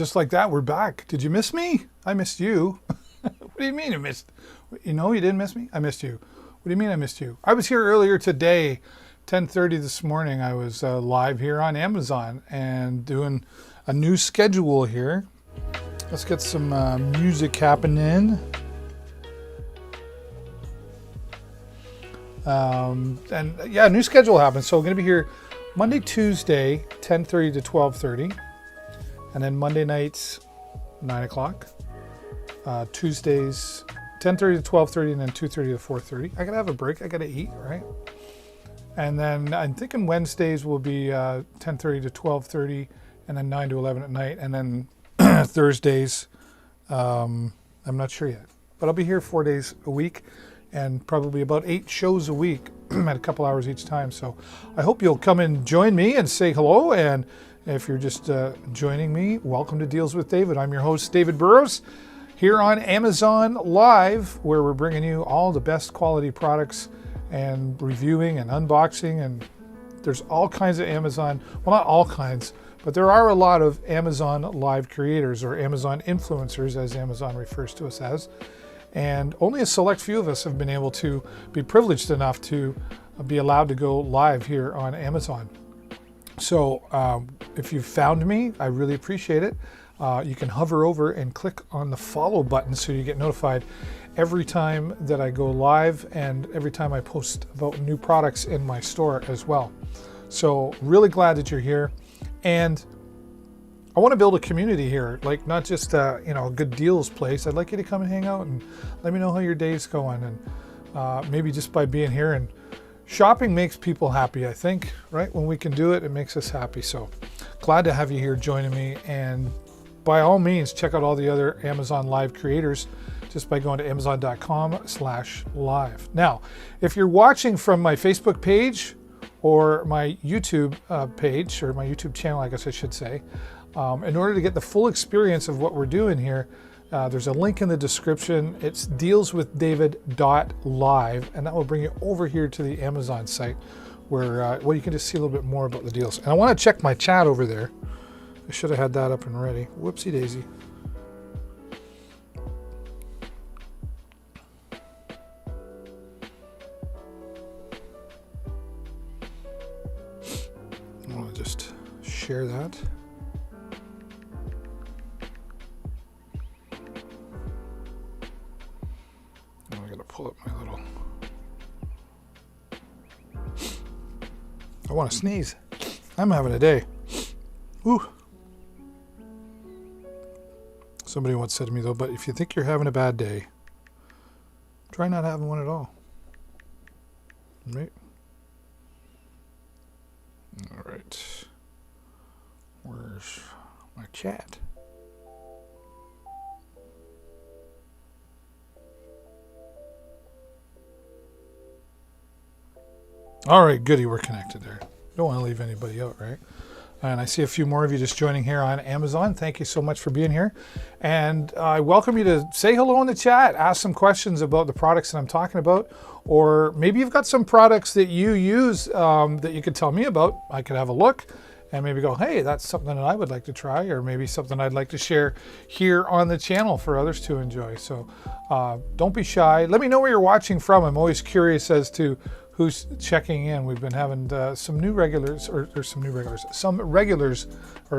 just like that, we're back. Did you miss me? I missed you. What do you mean you missed? You know you didn't miss me? I missed you. What do you mean I missed you? I was here earlier today, 10:30 this morning. I was live here on Amazon and doing a new schedule here. Let's get some music happening. And yeah, new schedule happens. So I'm going to be here Monday, Tuesday, 10:30 to 12:30. And then Monday nights, 9 o'clock. Tuesdays, 10:30 to 12:30, and then 2:30 to 4:30. I gotta have a break. I gotta eat, right? And then I'm thinking Wednesdays will be 10:30 to 12:30, and then 9 to 11 at night. And then Thursdays, I'm not sure yet. But I'll be here 4 days a week, and probably about 8 shows a week at a couple hours each time. So I hope you'll come and join me and say hello. And if you're just joining me, welcome to Deals with David. I'm your host, David Burrows, here on Amazon Live, where we're bringing you all the best quality products and reviewing and unboxing. And there's all kinds of Amazon, well, not all kinds, but there are a lot of Amazon Live creators, or Amazon influencers, as Amazon refers to us as. And only a select few of us have been able to be privileged enough to be allowed to go live here on Amazon. So if you've found me, I really appreciate it. You can hover over and click on the follow button so you get notified every time that I go live and every time I post about new products in my store as well. So really glad that you're here. And I want to build a community here, like not just a good deals place. I'd like you to come and hang out and let me know how your day's going. And maybe just by being here, and shopping makes people happy, I think, right? When we can do it, it makes us happy. So glad to have you here joining me. And by all means, check out all the other Amazon Live creators just by going to amazon.com/live. Now, if you're watching from my Facebook page or my YouTube page, or my YouTube channel, I guess I should say, in order to get the full experience of what we're doing here, there's a link in the description. It's dealswithdavid.live, and that will bring you over here to the Amazon site where you can just see a little bit more about the deals. And I want to check my chat over there. I should have had that up and ready. Whoopsie daisy. I want to just share that. I gotta pull up my little. I want to sneeze. I'm having a day. Ooh. Somebody once said to me, though, but if you think you're having a bad day, try not having one at all. Right? All right. Where's my chat? All right, goody, we're connected there. Don't want to leave anybody out, right? And I see a few more of you just joining here on Amazon. Thank you so much for being here. And I welcome you to say hello in the chat, ask some questions about the products that I'm talking about, or maybe you've got some products that you use that you could tell me about. I could have a look and maybe go, hey, that's something that I would like to try, or maybe something I'd like to share here on the channel for others to enjoy. So don't be shy. Let me know where you're watching from. I'm always curious as to who's checking in. We've been having some regulars or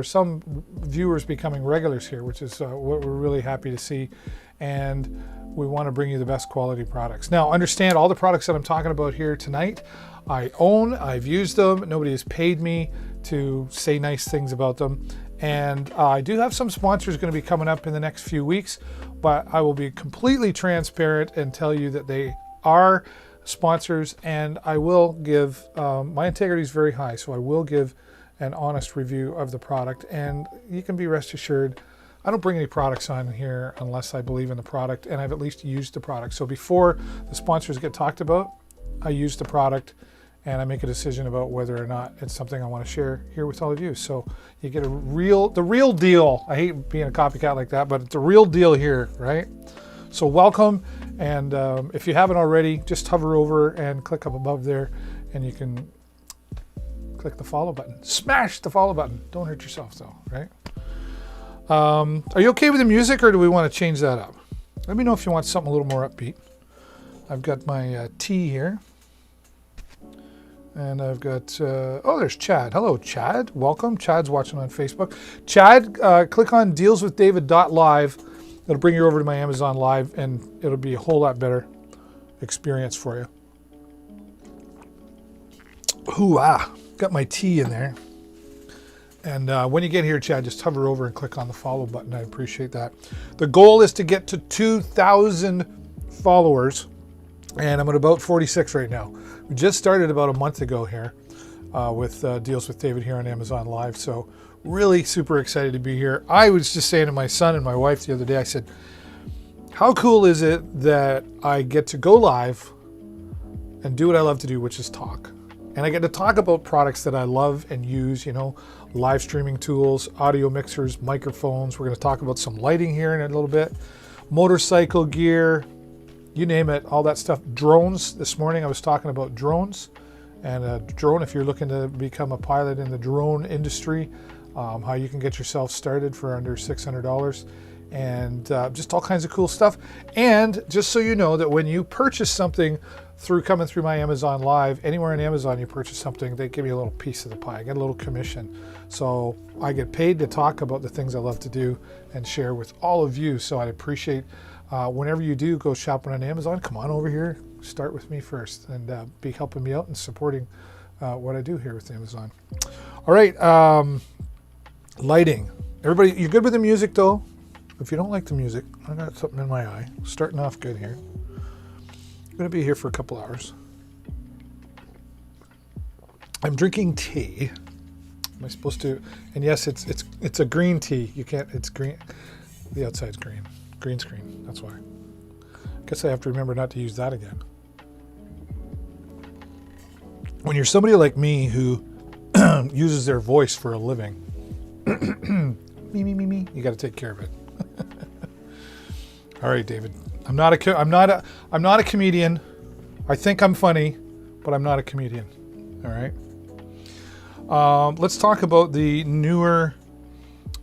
some viewers becoming regulars here, which is what we're really happy to see. And we want to bring you the best quality products. Now, understand all the products that I'm talking about here tonight, I own, I've used them. Nobody has paid me to say nice things about them. And I do have some sponsors going to be coming up in the next few weeks, but I will be completely transparent and tell you that they are sponsors, and I will give, my integrity is very high, so I will give an honest review of the product. And you can be rest assured, I don't bring any products on here unless I believe in the product and I've at least used the product. So before the sponsors get talked about, I use the product and I make a decision about whether or not it's something I want to share here with all of you. So you get the real deal. I hate being a copycat like that, but it's the real deal here, right? So welcome. And if you haven't already, just hover over and click up above there and you can click the follow button. Smash the follow button. Don't hurt yourself though, right? Are you okay with the music, or do we want to change that up? Let me know if you want something a little more upbeat. I've got my tea here. And I've got, oh, there's Chad. Hello, Chad. Welcome. Chad's watching on Facebook. Chad, click on dealswithdavid.live. It'll bring you over to my Amazon Live, and it'll be a whole lot better experience for you. Ooh-ah. Got my tea in there. And when you get here, Chad, just hover over and click on the follow button. I appreciate that. The goal is to get to 2,000 followers, and I'm at about 46 right now. We just started about a month ago here with Deals with David here on Amazon Live, so really super excited to be here. I was just saying to my son and my wife the other day, I said, how cool is it that I get to go live and do what I love to do, which is talk. And I get to talk about products that I love and use, you know, live streaming tools, audio mixers, microphones. We're going to talk about some lighting here in a little bit, motorcycle gear, you name it, all that stuff. Drones. This morning I was talking about drones, and a drone, if you're looking to become a pilot in the drone industry, how you can get yourself started for under $600, and just all kinds of cool stuff. And just so you know that when you purchase something coming through my Amazon Live, anywhere on Amazon you purchase something, they give you a little piece of the pie. I get a little commission. So I get paid to talk about the things I love to do and share with all of you. So I'd appreciate whenever you do go shopping on Amazon, come on over here, start with me first, and be helping me out and supporting what I do here with Amazon. All right, lighting. Everybody, you good with the music though? If you don't like the music, I got something in my eye. Starting off good here. I'm going to be here for a couple hours. I'm drinking tea. Am I supposed to? And yes, it's a green tea. You can't. It's green. The outside's green. Green screen. That's why. I guess I have to remember not to use that again. When you're somebody like me who uses their voice for a living, me, you got to take care of it. All right, David. I'm not a comedian. I think I'm funny, but I'm not a comedian. All right. Let's talk about the newer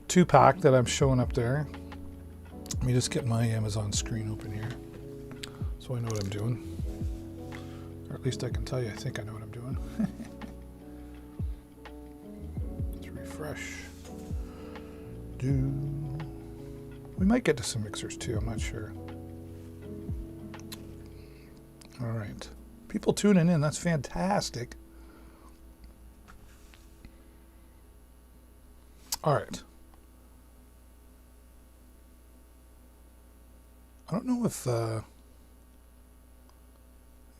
2-pack that I'm showing up there. Let me just get my Amazon screen open here so I know what I'm doing. Or at least I can tell you I think I know what I'm doing. Let's refresh. We might get to some mixers too, I'm not sure. All right. People tuning in, that's fantastic. All right. I don't know if you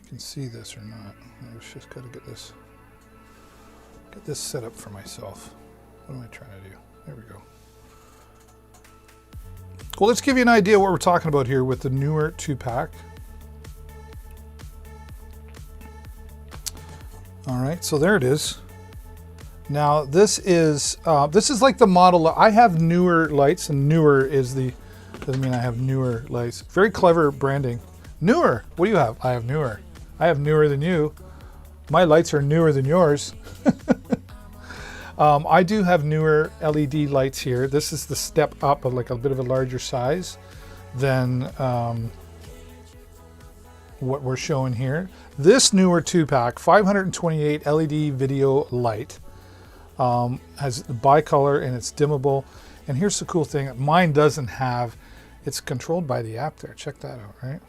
can see this or not. I just got to get this set up for myself. What am I trying to do? There we go. Well, let's give you an idea what we're talking about here with the newer 2-pack. All right, so there it is. Now this is like the model. I have newer lights, and newer doesn't mean I have newer lights. Very clever branding. Newer. What do you have? I have newer. I have newer than you. My lights are newer than yours. I do have newer LED lights here. This is the step up of like a bit of a larger size than what we're showing here. This newer 2-pack, 528 LED video light, has the bicolor and it's dimmable. And here's the cool thing, mine doesn't have, it's controlled by the app there. Check that out, right?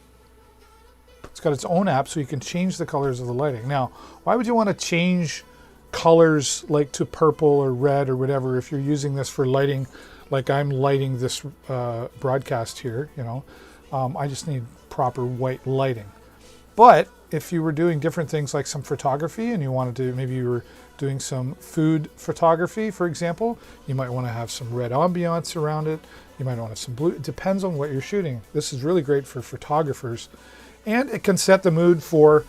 It's got its own app so you can change the colors of the lighting. Now, why would you want to change colors like to purple or red or whatever if you're using this for lighting like I'm lighting this broadcast here, you know? I just need proper white lighting. But if you were doing different things like some photography and you wanted to, maybe you were doing some food photography, for example, you might want to have some red ambiance around it. You might want to have some blue. It depends on what you're shooting. This is really great for photographers, and it can set the mood for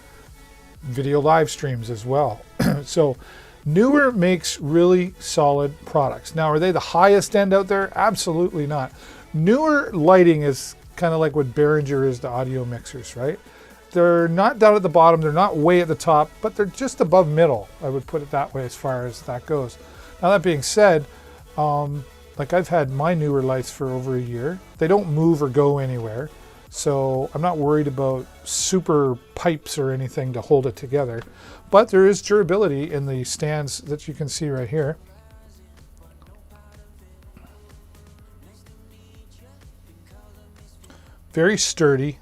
video live streams as well. So Newer makes really solid products. Now, are they the highest end out there? Absolutely not. Newer lighting is kind of like what Behringer is to audio mixers, right? They're not down at the bottom, they're not way at the top, but they're just above middle. I would put it that way as far as that goes. Now, that being said, like I've had my newer lights for over a year. They don't move or go anywhere. So I'm not worried about super pipes or anything to hold it together. But there is durability in the stands that you can see right here. Very sturdy.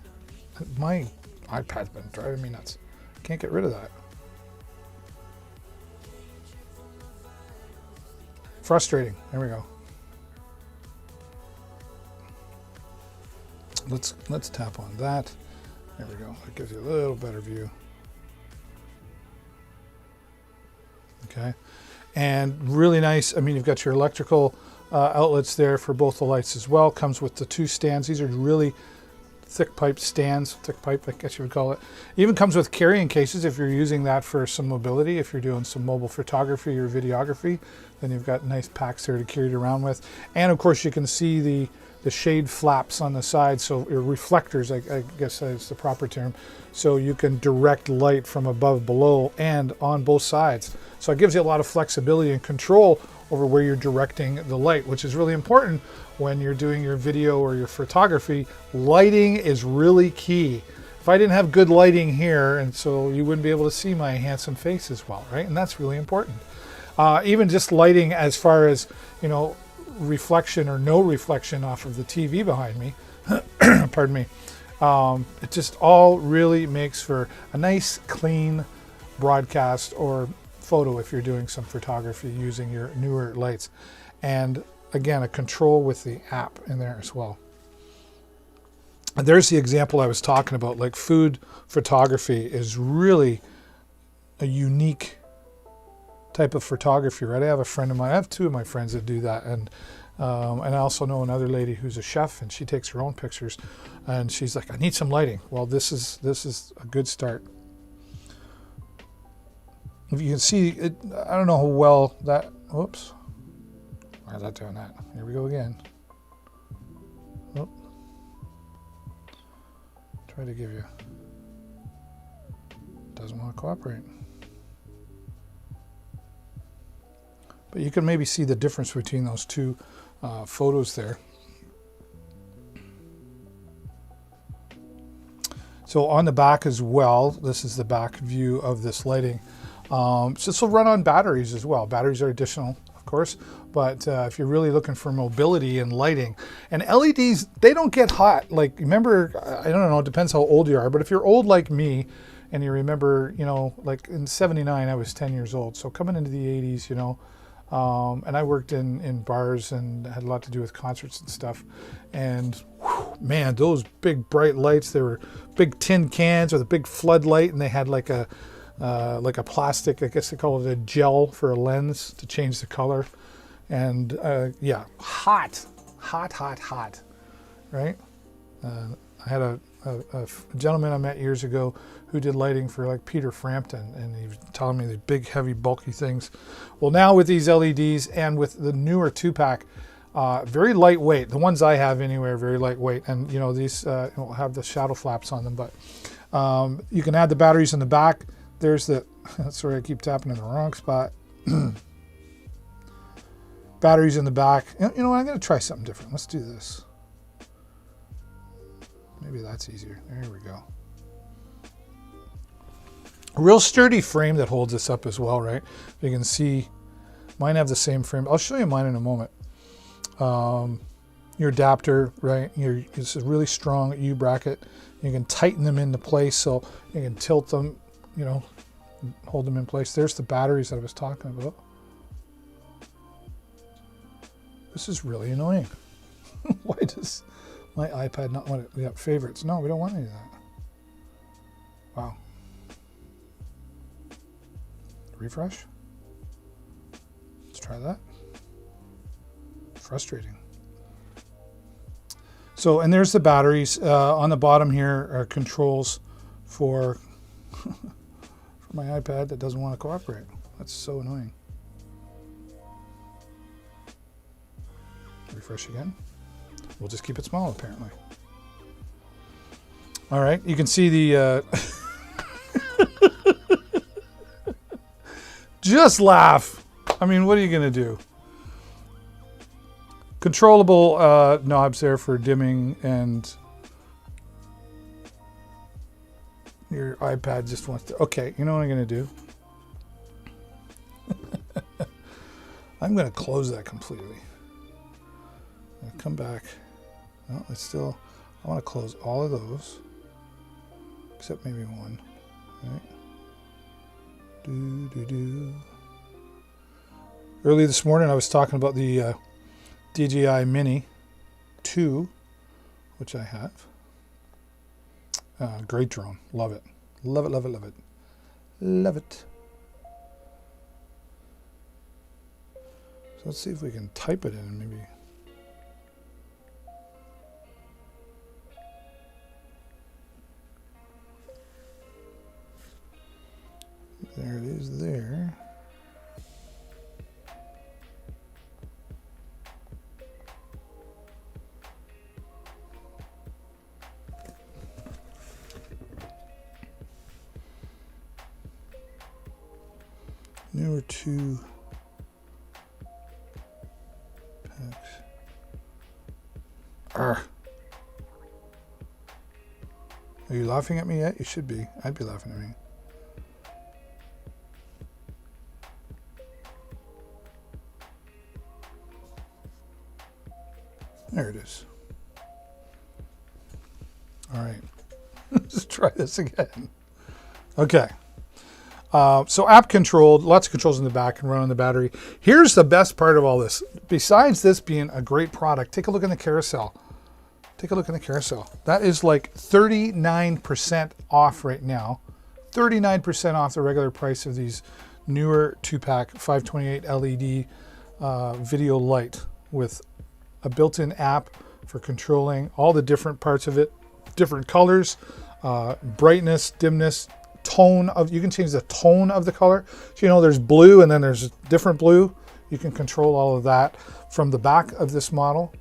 My iPad's been driving me nuts. Can't get rid of that. Frustrating. There we go. Let's tap on that. There we go. That gives you a little better view. Okay. And really nice. I mean, you've got your electrical outlets there for both the lights as well. Comes with the 2 stands. These are really thick pipe stands, thick pipe, I guess you would call it. Even comes with carrying cases if you're using that for some mobility. If you're doing some mobile photography or videography, then you've got nice packs there to carry it around with. And of course you can see the shade flaps on the side, so your reflectors, I guess is the proper term. So you can direct light from above, below, and on both sides. So it gives you a lot of flexibility and control over where you're directing the light, which is really important when you're doing your video or your photography. Lighting is really key. If I didn't have good lighting here, and so you wouldn't be able to see my handsome face as well, right? And that's really important. Even just lighting as far as, you know, reflection or no reflection off of the TV behind me, pardon me. It just all really makes for a nice, clean broadcast or photo if you're doing some photography using your newer lights. And again, a control with the app in there as well. And there's the example I was talking about. Like, food photography is really a unique type of photography, right? I have a friend of mine, I have 2 of my friends that do that, and I also know another lady who's a chef, and she takes her own pictures, and she's like, I need some lighting. Well, this is a good start. If you can see it, I don't know how well that, whoops, why is that doing that? Here we go again. Oh. Try to give you, doesn't want to cooperate. But you can maybe see the difference between those 2 photos there. So on the back as well, this is the back view of this lighting. So this will run on batteries as well. Batteries are additional, of course, but if you're really looking for mobility and lighting, and LEDs, they don't get hot. Like, remember, I don't know, it depends how old you are, but if you're old like me, and you remember, you know, like in '79, I was 10 years old. So coming into the 80s, you know, and I worked in bars and had a lot to do with concerts and stuff. And whew, man, those big bright lights, they were big tin cans with a big floodlight, and they had like a plastic, I guess they call it a gel for a lens to change the color. And yeah, hot, right? I had a gentleman I met years ago who did lighting for like Peter Frampton, and he was telling me these big, heavy, bulky things. Well, now with these LEDs and with the newer 2-pack, very lightweight. The ones I have anyway are very lightweight, and you know, these will have the shadow flaps on them, but you can add the batteries in the back. There's the, sorry, I keep tapping in the wrong spot. Batteries in the back. You know what, I'm gonna try something different. Let's do this. Maybe that's easier. There we go. A real sturdy frame that holds this up as well, right? You can see mine have the same frame. I'll show you mine in a moment. Your adapter, right? It's a really strong U-bracket. You can tighten them into place, so you can tilt them, you know, hold them in place. There's the batteries that I was talking about. This is really annoying. Why does my iPad not want it? We got favorites. No, we don't want any of that. Wow. Refresh. Let's try that. Frustrating. So, and there's the batteries. On the bottom here are controls for, for my iPad that doesn't want to cooperate. That's so annoying. Refresh again. We'll just keep it small, apparently. All right, you can see the... Just laugh. I mean, what are you going to do? controllable knobs there for dimming, and your iPad just wants to. Okay, you know what I'm going to do? I'm going to close that completely. I'm going to come back. No, it's still. I want to close all of those, except maybe one. Right? Early this morning, I was talking about the DJI Mini 2, which I have. Great drone. Love it. Love it, love it, love it. Love it. So let's see if we can type it in maybe. There it is there. Newer 2 packs. Arr. Are you laughing at me yet? You should be. I'd be laughing at me. There it is. All right. Let's try this again. Okay. So app controlled, lots of controls in the back and run on the battery. Here's the best part of all this. Besides this being a great product, take a look in the carousel. Take a look in the carousel. That is like 39% off right now. 39% off the regular price of these newer 2-pack 528 LED video light with a built-in app for controlling all the different parts of it, different colors, brightness, dimness, tone of, you can change the tone of the color. So, you know, there's blue and then there's different blue. You can control all of that from the back of this model,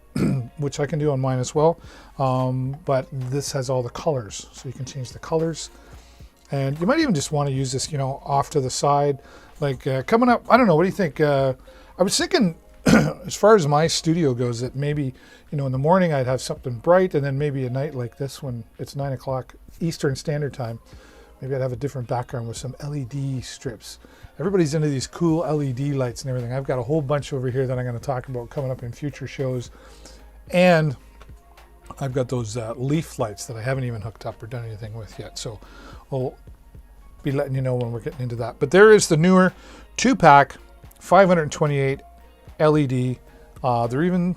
which I can do on mine as well. But this has all the colors, so you can change the colors. And you might even just want to use this, you know, off to the side, like coming up. I don't know. What do you think? I was thinking, as far as my studio goes, that maybe, you know, in the morning I'd have something bright, and then maybe a night like this when it's 9 o'clock Eastern Standard Time, maybe I'd have a different background with some LED strips. Everybody's into these cool LED lights and everything. I've got a whole bunch over here that I'm going to talk about coming up in future shows. And I've got those leaf lights that I haven't even hooked up or done anything with yet. So we'll be letting you know when we're getting into that. But there is the newer 2-pack 528 LED. They're even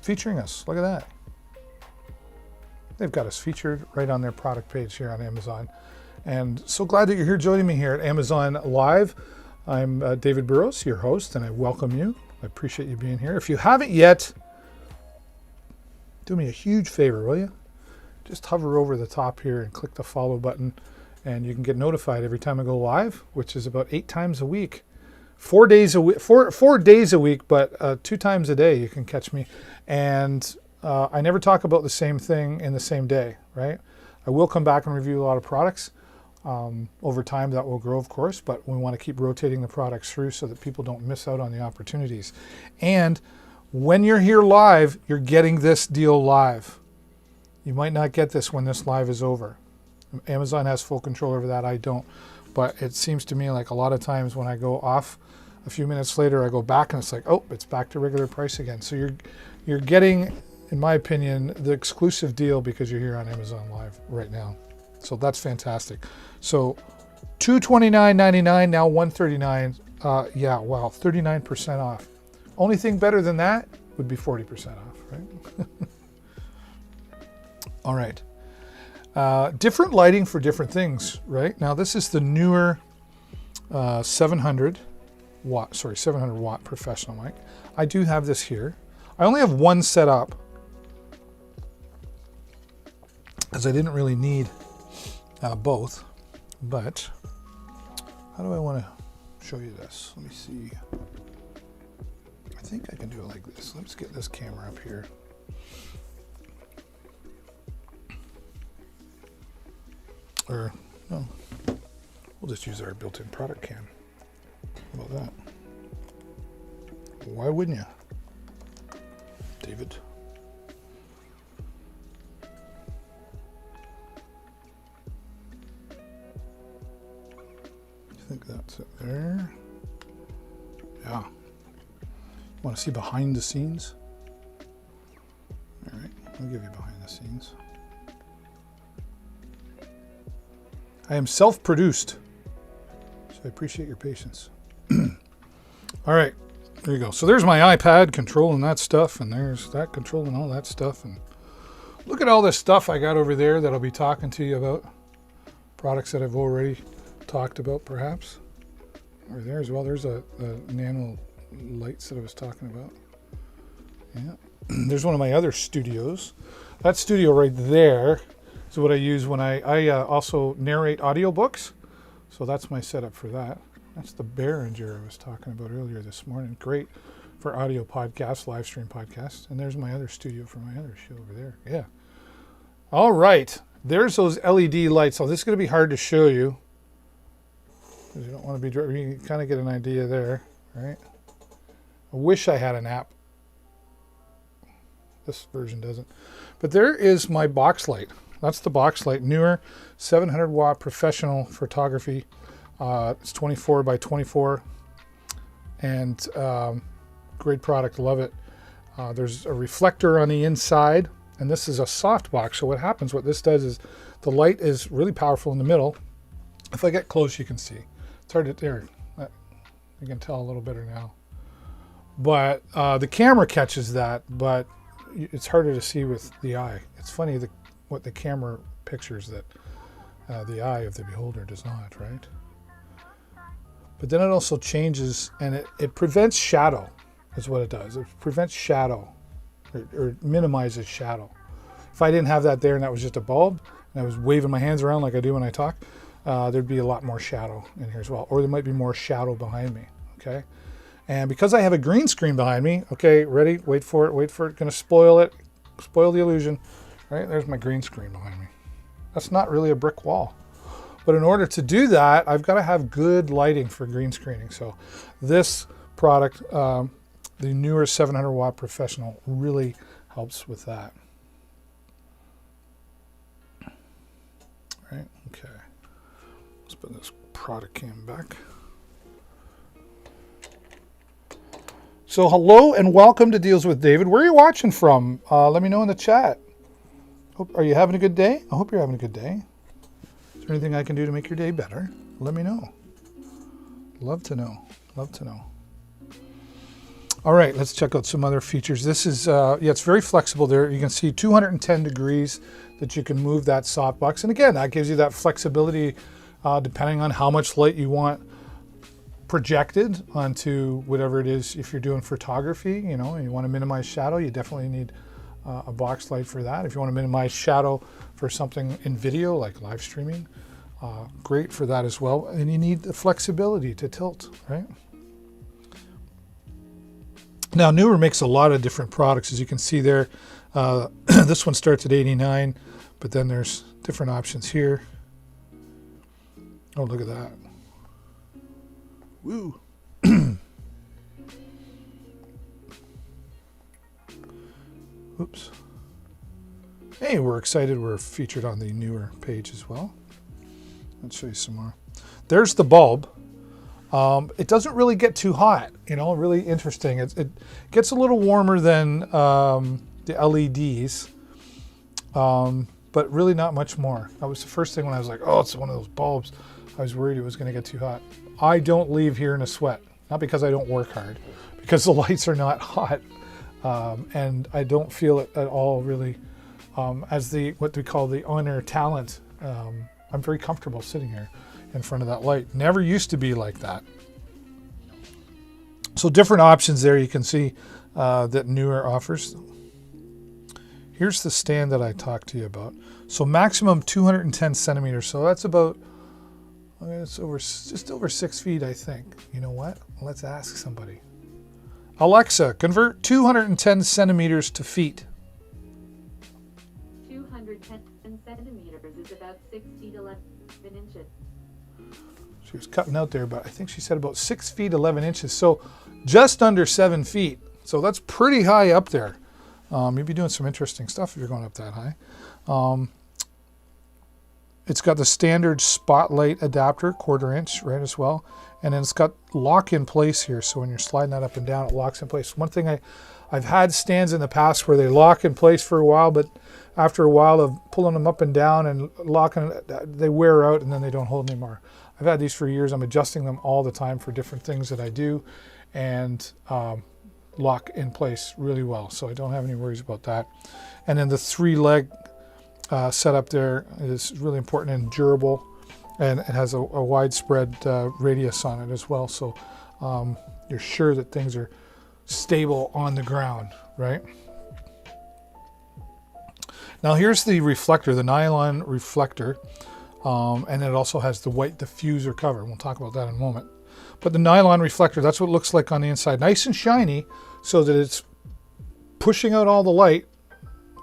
featuring us. Look at that. They've got us featured right on their product page here on Amazon. And so glad that you're here joining me here at Amazon Live. I'm David Burrows, your host, and I welcome you. I appreciate you being here. If you haven't yet, do me a huge favor, will you? Just hover over the top here and click the follow button, and you can get notified every time I go live, which is about 8 times a week. 4 days a week, four days a week, but 2 times a day you can catch me. And I never talk about the same thing in the same day, right? I will come back and review a lot of products. Over time that will grow, of course, but we want to keep rotating the products through so that people don't miss out on the opportunities. And when you're here live, you're getting this deal live. You might not get this when this live is over. Amazon has full control over that. I don't. But it seems to me like a lot of times when I go off, a few minutes later I go back and it's like, oh, it's back to regular price again. So you're getting, in my opinion, the exclusive deal because you're here on Amazon Live right now. So that's fantastic. So $229.99, now $139. Yeah, wow, 39% off. Only thing better than that would be 40% off, right? All right. Different lighting for different things, right? Now this is the newer 700 watt professional mic. I do have this here. I only have one set up because I didn't really need both, but how do I want to show you this? Let me see. I think I can do it like this. Let's get this camera up here. Or no, we'll just use our built-in product cam. How about that? Why wouldn't you? David. I think that's it there. Yeah. Want to see behind the scenes? All right, I'll give you behind the scenes. I am self-produced, so I appreciate your patience. All right, there you go. So there's my iPad controlling that stuff, and there's that controlling all that stuff. And look at all this stuff I got over there that I'll be talking to you about. Products that I've already talked about, perhaps. Over there as well, there's the nano lights that I was talking about. Yeah, there's one of my other studios. That studio right there is what I use when I also narrate audiobooks. So that's my setup for that. That's the Behringer I was talking about earlier this morning. Great for audio podcasts, live stream podcasts. And there's my other studio for my other show over there. Yeah. All right. There's those LED lights. So this is going to be hard to show you, because you don't want to be, you can kind of get an idea there, right? I wish I had an app. This version doesn't. But there is my box light. That's the box light. Neewer 700 watt professional photography. It's 24 by 24. And great product. Love it. There's a reflector on the inside. And this is a soft box. So what happens, what this does is the light is really powerful in the middle. If I get close, you can see. It's hard to, there, you can tell a little better now. But the camera catches that, but it's harder to see with the eye. It's funny what the camera pictures that the eye of the beholder does not, right? But then it also changes, and it prevents shadow, is what it does. It prevents shadow, or minimizes shadow. If I didn't have that there and that was just a bulb, and I was waving my hands around like I do when I talk, there'd be a lot more shadow in here as well. Or there might be more shadow behind me, okay? And because I have a green screen behind me, okay, ready? Wait for it. Gonna spoil it, spoil the illusion. Right, there's my green screen behind me. That's not really a brick wall. But in order to do that, I've got to have good lighting for green screening. So this product, the Neewer 700 watt professional, really helps with that. Right, okay. Let's put this product cam back. So hello and welcome to Deals with David. Where are you watching from? Let me know in the chat. Are you having a good day? I hope you're having a good day. Is there anything I can do to make your day better? Let me know. Love to know. Love to know. All right, let's check out some other features. This is, yeah, it's very flexible there. You can see 210 degrees that you can move that softbox. And again, that gives you that flexibility depending on how much light you want projected onto whatever it is. If you're doing photography, you know, and you want to minimize shadow, you definitely need a box light for that. If you want to minimize shadow for something in video like live streaming, great for that as well. And you need the flexibility to tilt, right? Now Neewer makes a lot of different products, as you can see there. This one starts at $89, but then there's different options here. Oh, look at that. Woo. Oops. Hey, we're excited we're featured on the Neewer page as well. Let's show you some more. There's the bulb. It doesn't really get too hot, you know, really interesting. It gets a little warmer than the LEDs, but really not much more. That was the first thing when I was like, oh, it's one of those bulbs. I was worried it was going to get too hot. I don't leave here in a sweat, not because I don't work hard, because the lights are not hot. And I don't feel it at all really as what we call the on-air talent. I'm very comfortable sitting here in front of that light. Never used to be like that. So different options there you can see that Neewer offers. Here's the stand that I talked to you about. So maximum 210 centimeters. So that's about, it's just over 6 feet, I think. You know what? Let's ask somebody. Alexa, convert 210 centimeters to feet. 210 centimeters is about 6 feet 11 inches. She was cutting out there, but I think she said about 6 feet 11 inches. So just under 7 feet. So that's pretty high up there. You'll be doing some interesting stuff if you're going up that high. It's got the standard spotlight adapter, 1/4 inch, right, as well. And then it's got lock in place here. So when you're sliding that up and down, it locks in place. One thing I've had stands in the past where they lock in place for a while, but after a while of pulling them up and down and locking, they wear out and then they don't hold anymore. I've had these for years. I'm adjusting them all the time for different things that I do, and lock in place really well. So I don't have any worries about that. And then the 3-leg setup there is really important and durable, and it has a widespread radius on it as well. So you're sure that things are stable on the ground, right? Now here's the reflector, the nylon reflector, and it also has the white diffuser cover. We'll talk about that in a moment. But the nylon reflector, that's what it looks like on the inside. Nice and shiny so that it's pushing out all the light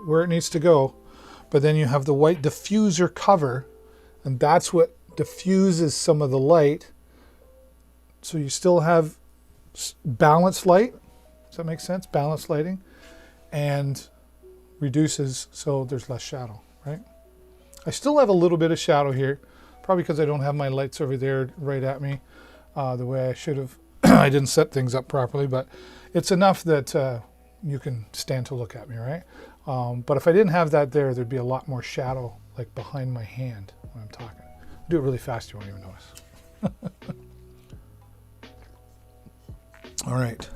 where it needs to go. But then you have the white diffuser cover, and that's what diffuses some of the light. So you still have balanced light. Does that make sense? Balanced lighting. And reduces so there's less shadow, right? I still have a little bit of shadow here, probably because I don't have my lights over there right at me the way I should have. I didn't set things up properly, but it's enough that you can stand to look at me, right? But if I didn't have that there, there'd be a lot more shadow like behind my hand when I'm talking. Do it really fast, you won't even notice. All right.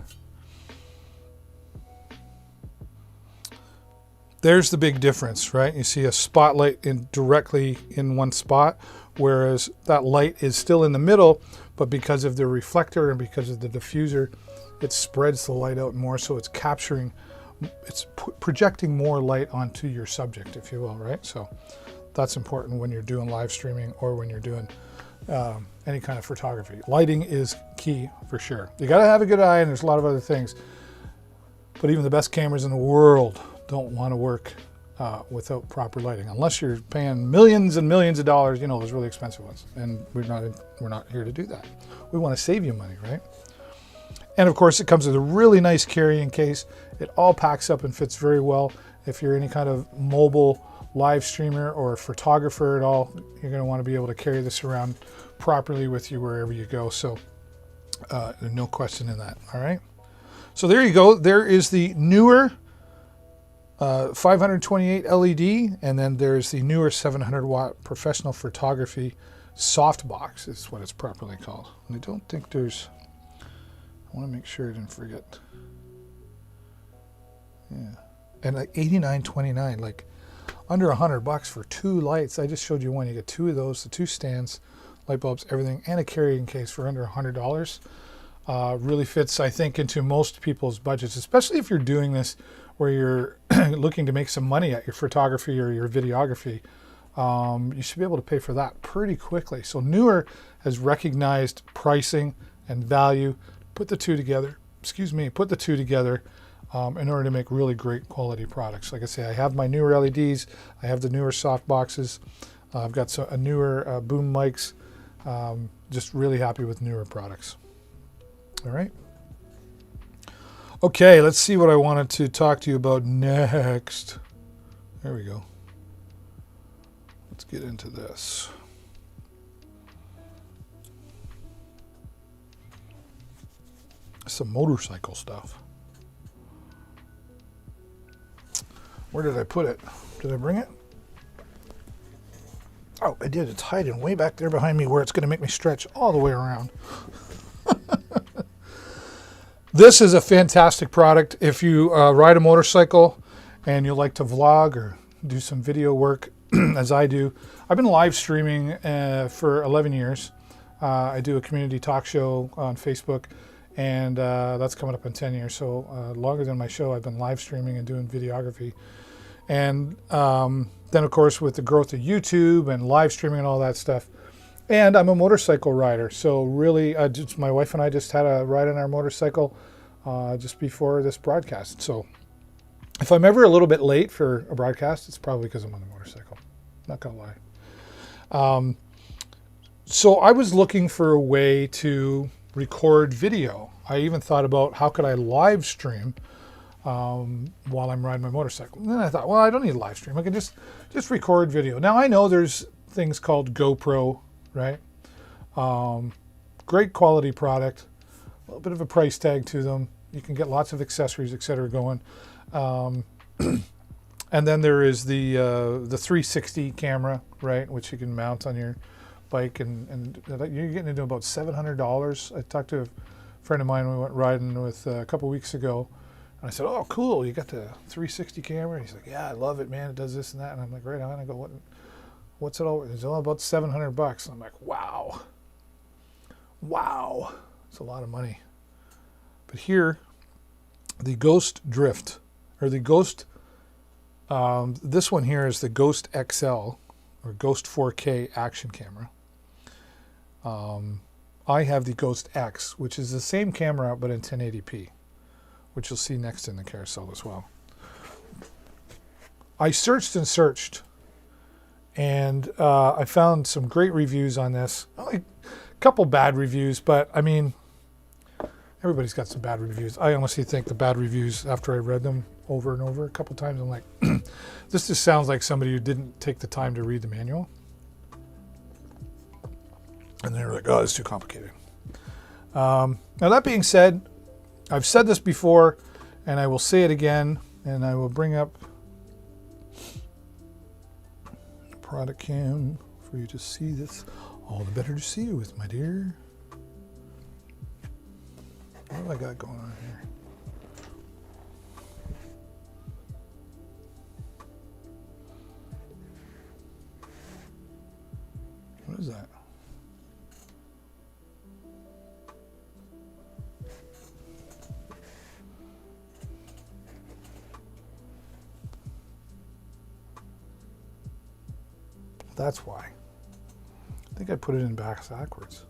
There's the big difference, right? You see a spotlight directly in one spot, whereas that light is still in the middle, but because of the reflector and because of the diffuser, it spreads the light out more, so it's capturing, it's projecting more light onto your subject, if you will, right? So that's important when you're doing live streaming or when you're doing any kind of photography. Lighting is key for sure. You got to have a good eye, and there's a lot of other things, but even the best cameras in the world don't want to work without proper lighting, unless you're paying millions and millions of dollars, you know, those really expensive ones. And we're not here to do that. We want to save you money, right? And of course, it comes with a really nice carrying case. It all packs up and fits very well. If you're any kind of mobile live streamer or photographer at all, you're going to want to be able to carry this around properly with you wherever you go. So no question in that. All right. So there you go. There is the newer 528 LED, and then there's the newer 700 watt professional photography softbox is what it's properly called. And I don't think there's, I want to make sure I didn't forget. Yeah. And like $89.29, like under $100 for 2 lights. I just showed you one. You get 2 of those, the 2 stands, light bulbs, everything, and a carrying case for under $100. Really fits, I think, into most people's budgets, especially if you're doing this where you're looking to make some money at your photography or your videography. You should be able to pay for that pretty quickly. So Neewer has recognized pricing and value, put the two together, in order to make really great quality products. Like I say, I have my newer LEDs, I have the newer soft boxes, I've got a newer boom mics, just really happy with newer products. All right. Okay, let's see what I wanted to talk to you about next. There we go. Let's get into this. Some motorcycle stuff. Where did I put it? Did I bring it? Oh, I did. It's hiding way back there behind me where it's going to make me stretch all the way around. This is a fantastic product if you ride a motorcycle and you like to vlog or do some video work as I do. I've been live streaming for 11 years. I do a community talk show on Facebook, and that's coming up in 10 years. So longer than my show, I've been live streaming and doing videography. And then, of course, with the growth of YouTube and live streaming and all that stuff, and I'm a motorcycle rider, so really, my wife and I just had a ride on our motorcycle just before this broadcast. So if I'm ever a little bit late for a broadcast, it's probably because I'm on the motorcycle. Not gonna lie. So I was looking for a way to record video. I even thought about how could I live stream while I'm riding my motorcycle. And then I thought, well, I don't need a live stream. I can just record video. Now I know there's things called GoPro, right? Great quality product, a little bit of a price tag to them. You can get lots of accessories, etc. going. And then there is the 360 camera, right, which you can mount on your bike, and you're getting into about $700. I talked to a friend of mine we went riding with a couple weeks ago, and I said, "Oh, cool! You got the 360 camera?" And he's like, "Yeah, I love it, man. It does this and that." And I'm like, "Right on." I go, "What's it all?" It's all about $700. And I'm like, "Wow, wow, it's a lot of money." But here, the Ghost Drift, or the Ghost. This one here is the Ghost XL, or Ghost 4K action camera. I have the Ghost X, which is the same camera but in 1080p, which you'll see next in the carousel as well. I searched and searched, and I found some great reviews on this. Only a couple bad reviews, but I mean, everybody's got some bad reviews. I honestly think the bad reviews, after I read them over and over a couple times, I'm like, this just sounds like somebody who didn't take the time to read the manual. And they're like, oh, it's too complicated. Now that being said, I've said this before, and I will say it again, and I will bring up product cam for you to see this. All the better to see you with, my dear. What have I got going on here? What is that? That's why. I think I put it in backwards.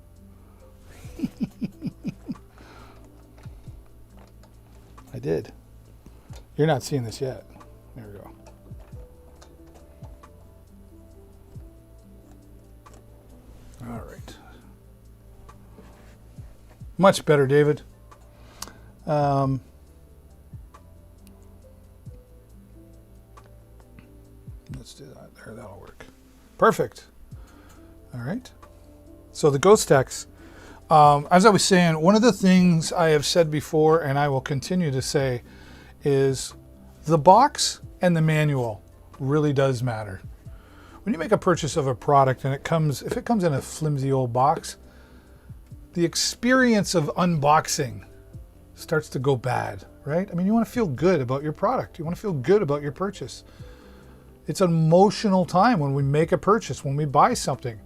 I did. You're not seeing this yet. There we go. All right. Much better, David. Let's do that. There, that'll work. Perfect. All right. So the Ghost X. As I was saying, one of the things I have said before, and I will continue to say, is the box and the manual really does matter. When you make a purchase of a product and if it comes in a flimsy old box, the experience of unboxing starts to go bad, right? I mean, you want to feel good about your product. You want to feel good about your purchase. It's an emotional time when we make a purchase, when we buy something.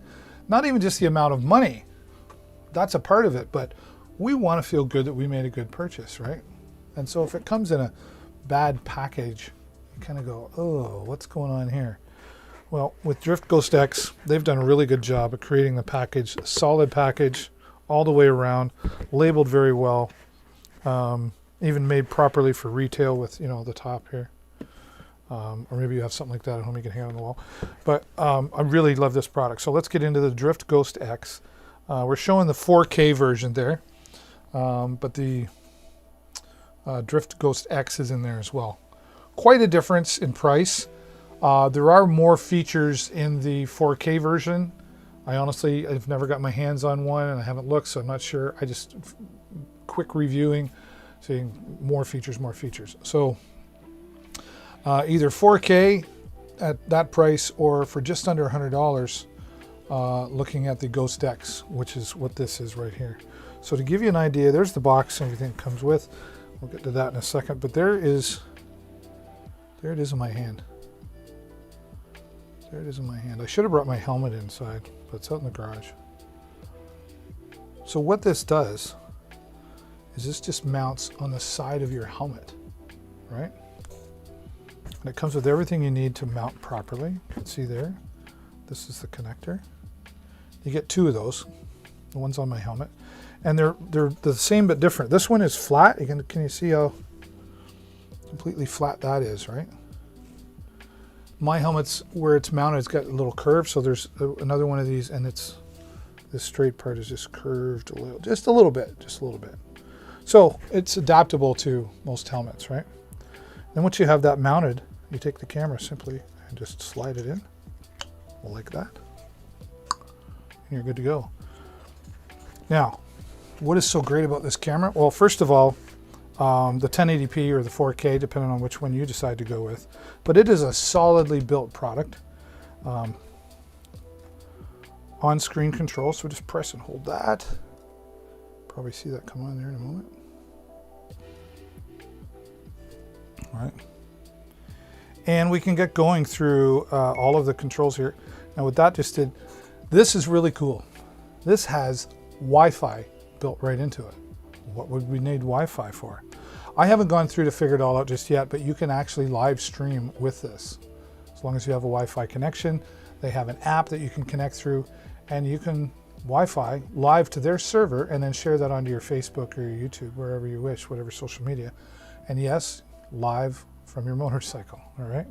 Not even just the amount of money. That's a part of it, but we want to feel good that we made a good purchase, right? And so if it comes in a bad package, you kind of go, oh, what's going on here? Well, with Drift Ghost X, they've done a really good job of creating the package, a solid package all the way around, labeled very well, even made properly for retail with, the top here. Or maybe you have something like that at home you can hang on the wall. But I really love this product. So let's get into the Drift Ghost X. We're showing the 4K version there, but the Drift Ghost X is in there as well. Quite a difference in price. There are more features in the 4K version. I've never got my hands on one, and I haven't looked, so I'm not sure. I just quick reviewing, seeing more features. So either 4K at that price, or for just under $100, looking at the Ghost X, which is what this is right here. So to give you an idea, there's the box, everything comes with. We'll get to that in a second, but there it is in my hand. There it is in my hand. I should have brought my helmet inside, but it's out in the garage. So what this does is this just mounts on the side of your helmet, right? And it comes with everything you need to mount properly. You can see there, this is the connector. You get two of those. The one's on my helmet. And they're the same but different. This one is flat. Can you see how completely flat that is, right? My helmet's where it's mounted, it's got a little curve, so there's another one of these, and this straight part is just curved just a little bit. So it's adaptable to most helmets, right? Then once you have that mounted, you take the camera simply and just slide it in like that. And you're good to go. Now, what is so great about this camera? Well, first of all, the 1080p or the 4K, depending on which one you decide to go with. But it is a solidly built product. On-screen control, so just press and hold that. Probably see that come on there in a moment. All right. And we can get going through all of the controls here. Now what that just did, this is really cool. This has Wi-Fi built right into it. What would we need Wi-Fi for? I haven't gone through to figure it all out just yet, but you can actually live stream with this. As long as you have a Wi-Fi connection, they have an app that you can connect through, and you can Wi-Fi live to their server and then share that onto your Facebook or your YouTube, wherever you wish, whatever social media. And yes, live from your motorcycle, all right?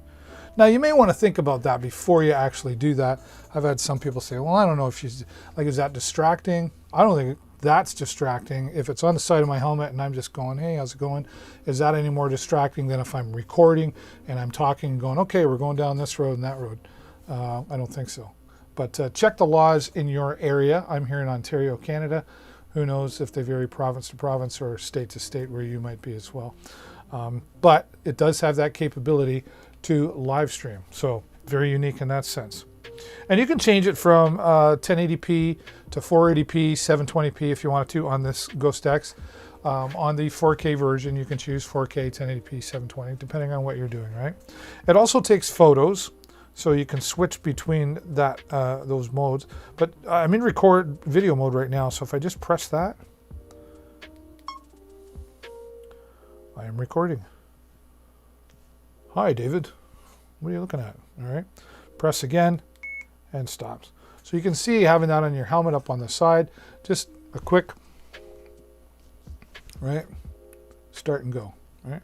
Now you may want to think about that before you actually do that. I've had some people say, well, I don't know if she's, like, is that distracting? I don't think that's distracting. If it's on the side of my helmet and I'm just going, hey, how's it going? Is that any more distracting than if I'm recording and I'm talking and going, okay, we're going down this road and that road? I don't think so. But check the laws in your area. I'm here in Ontario, Canada. Who knows if they vary province to province or state to state where you might be as well. But it does have that capability to live stream. So very unique in that sense. And you can change it from 1080p to 480p, 720p if you wanted to on this Ghost X. On the 4K version, you can choose 4K, 1080p, 720, depending on what you're doing, right? It also takes photos, so you can switch between that those modes. But I'm in record video mode right now, so if I just press that, I am recording. Hi, David. What are you looking at? All right. Press again and stops. So you can see having that on your helmet up on the side, just a quick, right, start and go, right?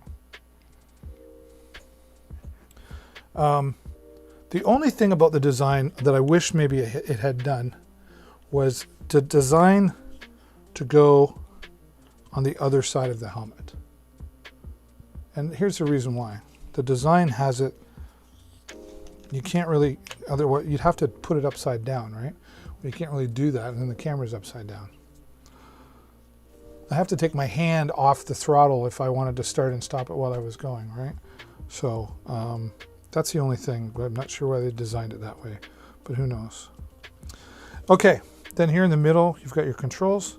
The only thing about the design that I wish maybe it had done was to design to go on the other side of the helmet. And here's the reason why. The design has it, you can't really, otherwise you'd have to put it upside down, right? You can't really do that, and then the camera's upside down. I have to take my hand off the throttle if I wanted to start and stop it while I was going, right? So that's the only thing, but I'm not sure why they designed it that way, but who knows. Okay, then here in the middle, you've got your controls.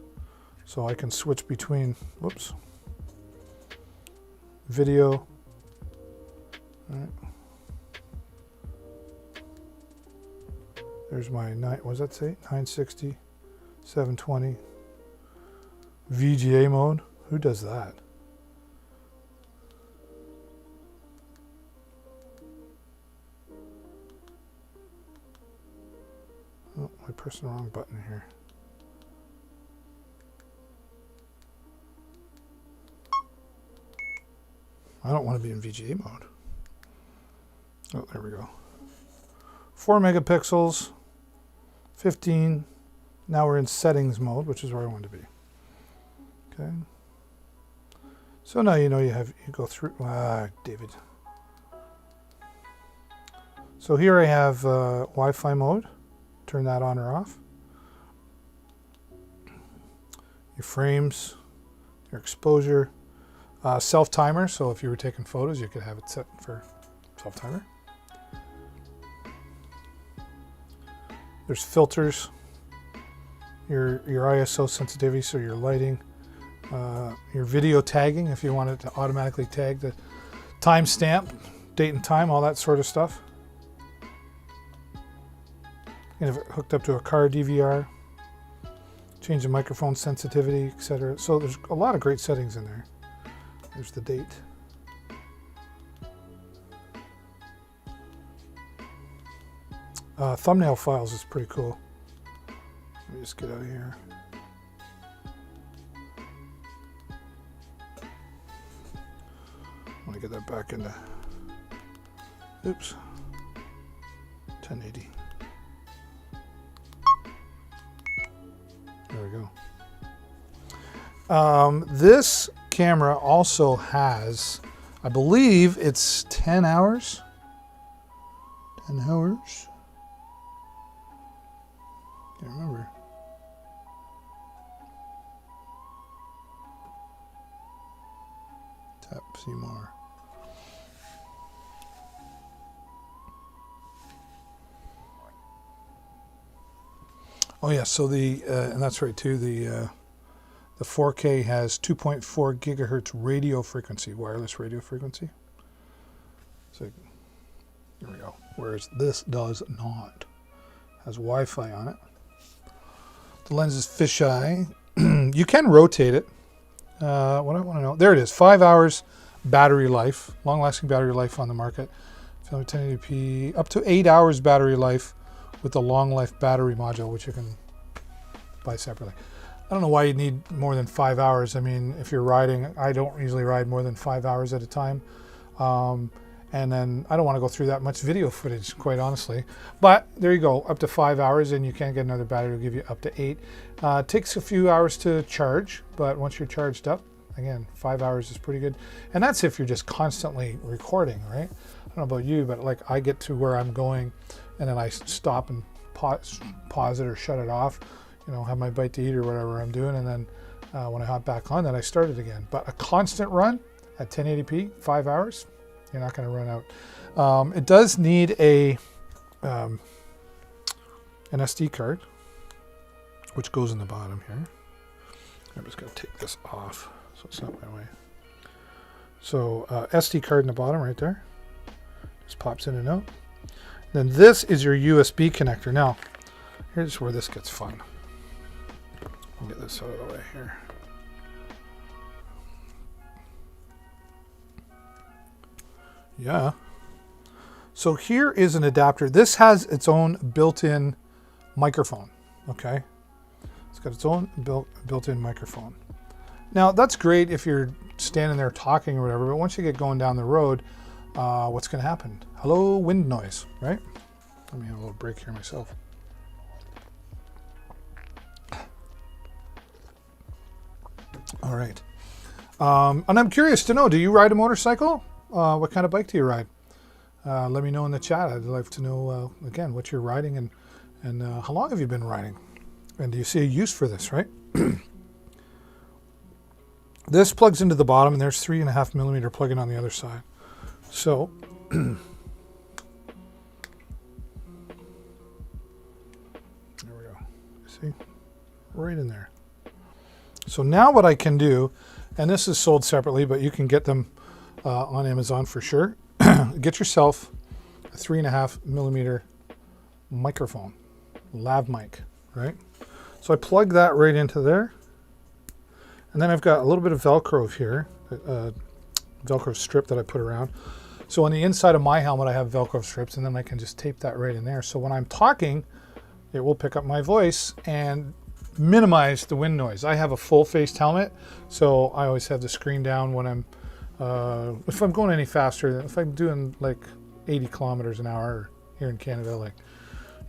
So I can switch between, whoops, video. All right. There's my, what does that say? 960, 720. VGA mode. Who does that? Oh, I pressed the wrong button here. I don't want to be in VGA mode. Oh, there we go. 4 megapixels, 15. Now we're in settings mode, which is where I want to be. Okay. So now you know you go through, David. So here I have Wi-Fi mode. Turn that on or off. Your frames, your exposure, self-timer. So if you were taking photos, you could have it set for self-timer. There's filters, your ISO sensitivity, so your lighting, your video tagging, if you wanted to automatically tag the timestamp, date and time, all that sort of stuff. You can have it hooked up to a car DVR, change the microphone sensitivity, etc. So there's a lot of great settings in there. There's the date. Thumbnail files is pretty cool. Let me just get out of here. I want to get that back into, oops, 1080. There we go. This camera also has I believe it's 10 hours. 10 hours. Can't remember. Tap, see more. Oh yeah, so and that's right too. The 4K has 2.4 gigahertz radio frequency, wireless radio frequency. So here we go. Whereas this does not. Has Wi-Fi on it. The lens is fisheye. You can rotate it. What I want to know, there it is. 5 hours battery life, long-lasting battery life on the market. Film at 1080p, up to 8 hours battery life with the long life battery module, which you can buy separately. I don't know why you need more than 5 hours. I mean, if you're riding, I don't usually ride more than 5 hours at a time. And then I don't want to go through that much video footage, quite honestly. But there you go, up to 5 hours, and you can get another battery to give you up to 8. It takes a few hours to charge, but once you're charged up, again, 5 hours is pretty good. And that's if you're just constantly recording, right? I don't know about you, but like I get to where I'm going, and then I stop and pause it or shut it off, you know, have my bite to eat or whatever I'm doing, and then when I hop back on, then I start it again. But a constant run at 1080p, 5 hours, you're not going to run out. It does need an SD card, which goes in the bottom here. I'm just going to take this off so it's not my way. So SD card in the bottom right there. Just pops in and out. Then this is your USB connector. Now, here's where this gets fun. I'll get this out of the way here. Yeah. So here is an adapter. This has its own built-in microphone. Okay. It's got its own built-in microphone. Now that's great if you're standing there talking or whatever, but once you get going down the road, what's going to happen? Hello, wind noise, right? Let me have a little break here myself. All right. And I'm curious to know, do you ride a motorcycle? What kind of bike do you ride? Let me know in the chat. I'd like to know, again, what you're riding and how long have you been riding? And do you see a use for this, right? This plugs into the bottom, and there's 3.5 millimeter plug-in on the other side. So, there we go. See? Right in there. So now what I can do, and this is sold separately, but you can get them on Amazon for sure. Get yourself a 3.5 millimeter microphone, lav mic, right? So I plug that right into there. And then I've got a little bit of Velcro here, Velcro strip that I put around. So on the inside of my helmet, I have Velcro strips, and then I can just tape that right in there. So when I'm talking, it will pick up my voice and minimize the wind noise. I have a full-faced helmet, so I always have the screen down when I'm, if I'm going any faster, if I'm doing like 80 kilometers an hour here in Canada, like,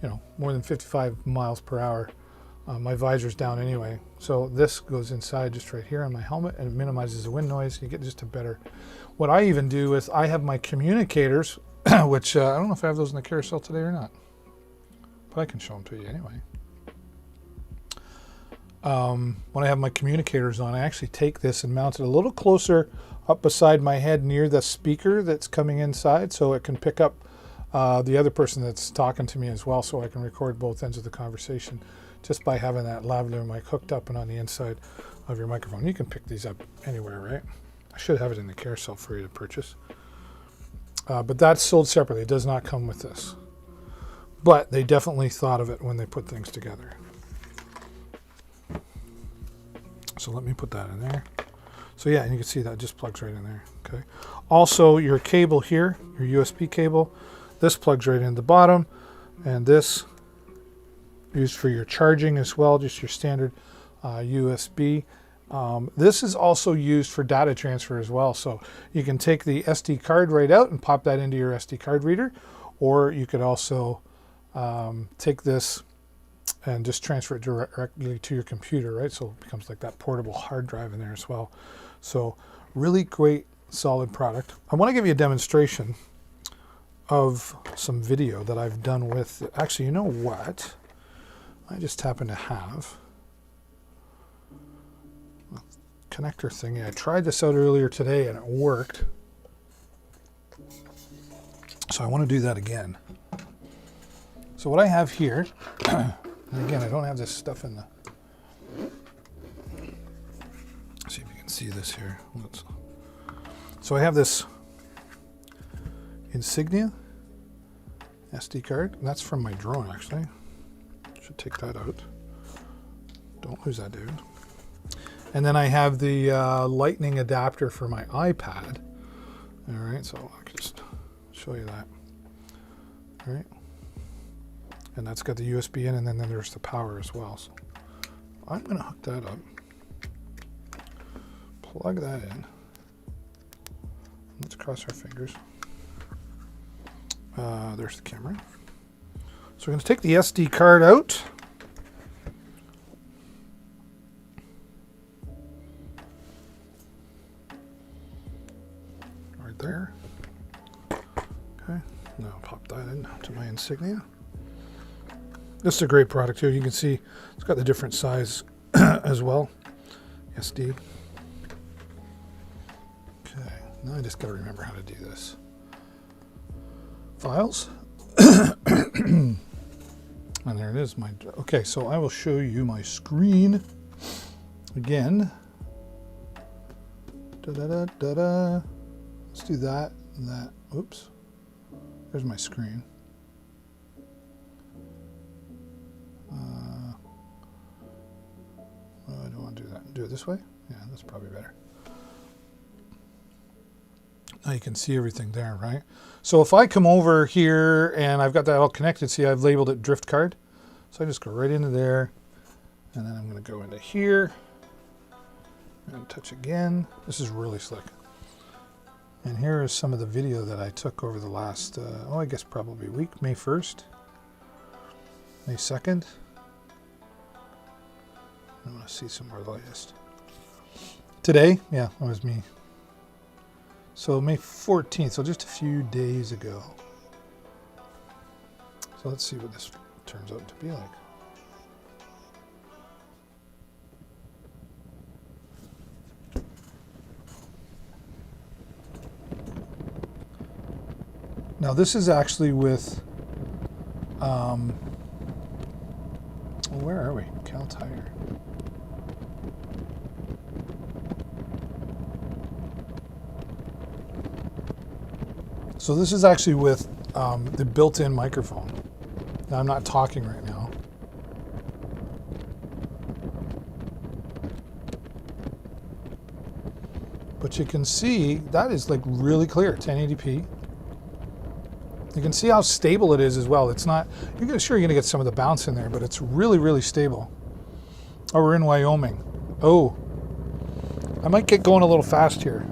you know, more than 55 miles per hour, my visor's down anyway. So this goes inside just right here on my helmet, and it minimizes the wind noise. You get just a better, what I even do is I have my communicators, which I don't know if I have those in the carousel today or not, but I can show them to you anyway. When I have my communicators on, I actually take this and mount it a little closer up beside my head near the speaker that's coming inside, so it can pick up the other person that's talking to me as well, so I can record both ends of the conversation just by having that lavalier mic hooked up and on the inside of your microphone. You can pick these up anywhere, right? I should have it in the carousel for you to purchase. But that's sold separately. It does not come with this. But they definitely thought of it when they put things together. So let me put that in there. So yeah, and you can see that just plugs right in there. Okay. Also, your cable here, your USB cable, this plugs right in the bottom, and this used for your charging as well, just your standard USB. This is also used for data transfer as well. So you can take the SD card right out and pop that into your SD card reader, or you could also take this and just transfer it directly to your computer, right? So it becomes like that portable hard drive in there as well. So really great solid product. I want to give you a demonstration of some video that I've done with, actually, you know what? I just happen to have a connector thingy. I tried this out earlier today and it worked. So I want to do that again. So what I have here, and again, I don't have this stuff in the, let's see if you can see this here. So I have this Insignia SD card, and that's from my drone actually. Should take that out. Don't lose that, dude. And then I have the lightning adapter for my iPad. All right, so I can just show you that. All right, and that's got the USB in, and then there's the power as well. So I'm gonna hook that up, plug that in. Let's cross our fingers. There's the camera. So we're going to take the SD card out. Right there. Okay, now I'll pop that in to my Insignia. This is a great product too. You can see it's got the different size as well. SD. Okay, now I just got to remember how to do this. Files. And there it is. Okay, so I will show you my screen again. Da-da-da-da-da. Let's do that and that. Oops. There's my screen. I don't want to do that. Do it this way? Yeah, that's probably better. Now you can see everything there, right? So if I come over here and I've got that all connected, see I've labeled it drift card. So I just go right into there, and then I'm going to go into here and touch again. This is really slick. And here is some of the video that I took over the last, I guess probably week, May 1st, May 2nd. I want to see some more latest. Today, yeah, that was me. So May 14th, so just a few days ago. So let's see what this turns out to be like. Now this is actually with, where are we? Cal Tire. So this is actually with the built-in microphone. Now I'm not talking right now. But you can see that is like really clear, 1080p. You can see how stable it is as well. It's not, sure you're gonna get some of the bounce in there, but it's really, really stable. Oh, we're in Wyoming. Oh, I might get going a little fast here.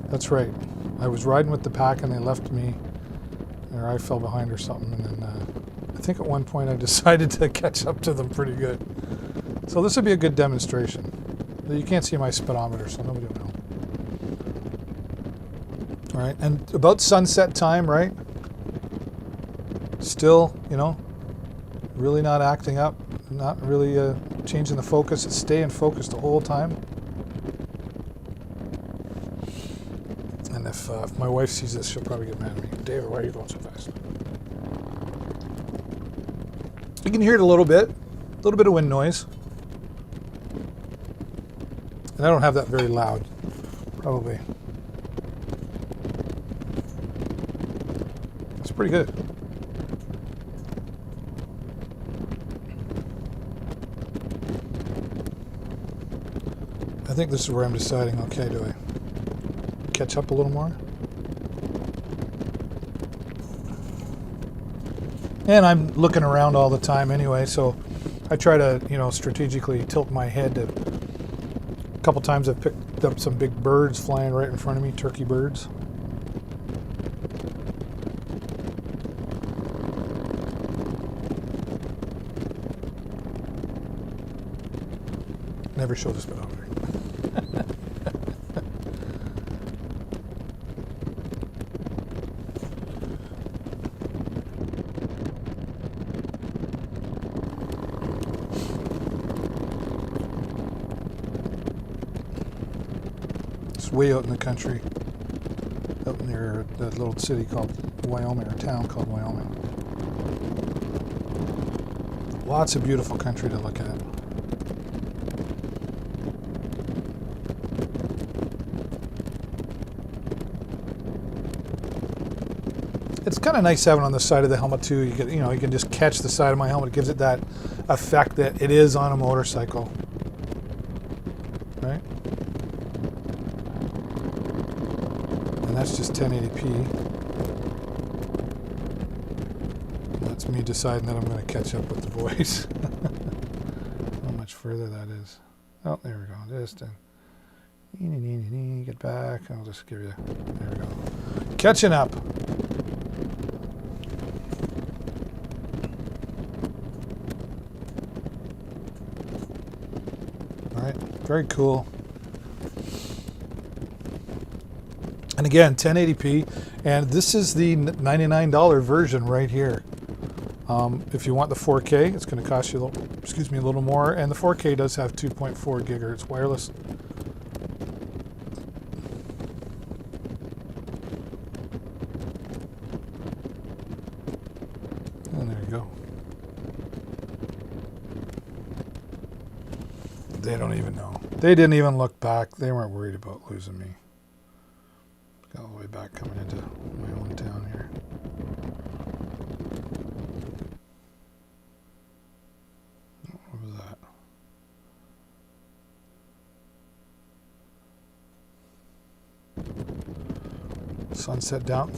That's right. I was riding with the pack and they left me, or I fell behind or something, and then I think at one point I decided to catch up to them pretty good. So this would be a good demonstration. You can't see my speedometer, so nobody will know. All right, and about sunset time, right? Still, really not acting up, not really changing the focus. It's staying focused the whole time. And if my wife sees this, she'll probably get mad at me. David, why are you going so fast? You can hear it a little bit of wind noise. And I don't have that very loud, probably. It's pretty good. I think this is where I'm deciding, okay, do I catch up a little more? And I'm looking around all the time anyway, so I try to, strategically tilt my head. A couple times I've picked up some big birds flying right in front of me, turkey birds. Never show the speedometer. It's way out in the country, out near a little city called Wyoming, or town called Wyoming. Lots of beautiful country to look at. It's kind of nice having on the side of the helmet too. You can just catch the side of my helmet. It gives it that effect that it is on a motorcycle, right? And that's just 1080p. That's me deciding that I'm going to catch up with the voice. How much further that is. Oh, there we go. Just get back. I'll just give you. There we go. Catching up. Very cool. And again, 1080p, and this is the $99 version right here. If you want the 4K, it's going to cost you a little more, and the 4K does have 2.4 gigahertz wireless. And there you go. They don't even know. They didn't even look back. They weren't worried about losing me. Got all the way back coming into my own town here. What was that? Sunset down.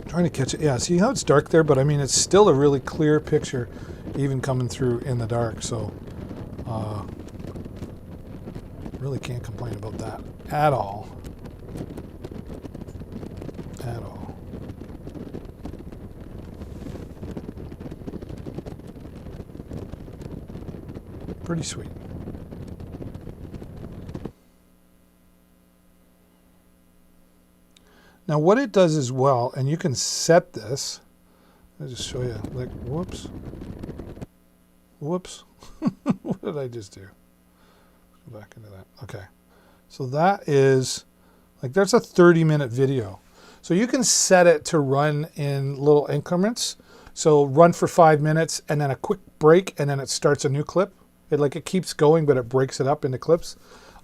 Trying to catch it. Yeah, see how it's dark there? But I mean, it's still a really clear picture, even coming through in the dark. So, really can't complain about that at all. At all. Pretty sweet. Now what it does as well, and you can set this, I'll just show you, like, whoops. Whoops. What did I just do? Go back into that. Okay. So that is, like, that's a 30-minute video. So you can set it to run in little increments. So run for 5 minutes and then a quick break, and then it starts a new clip. It keeps going, but it breaks it up into clips.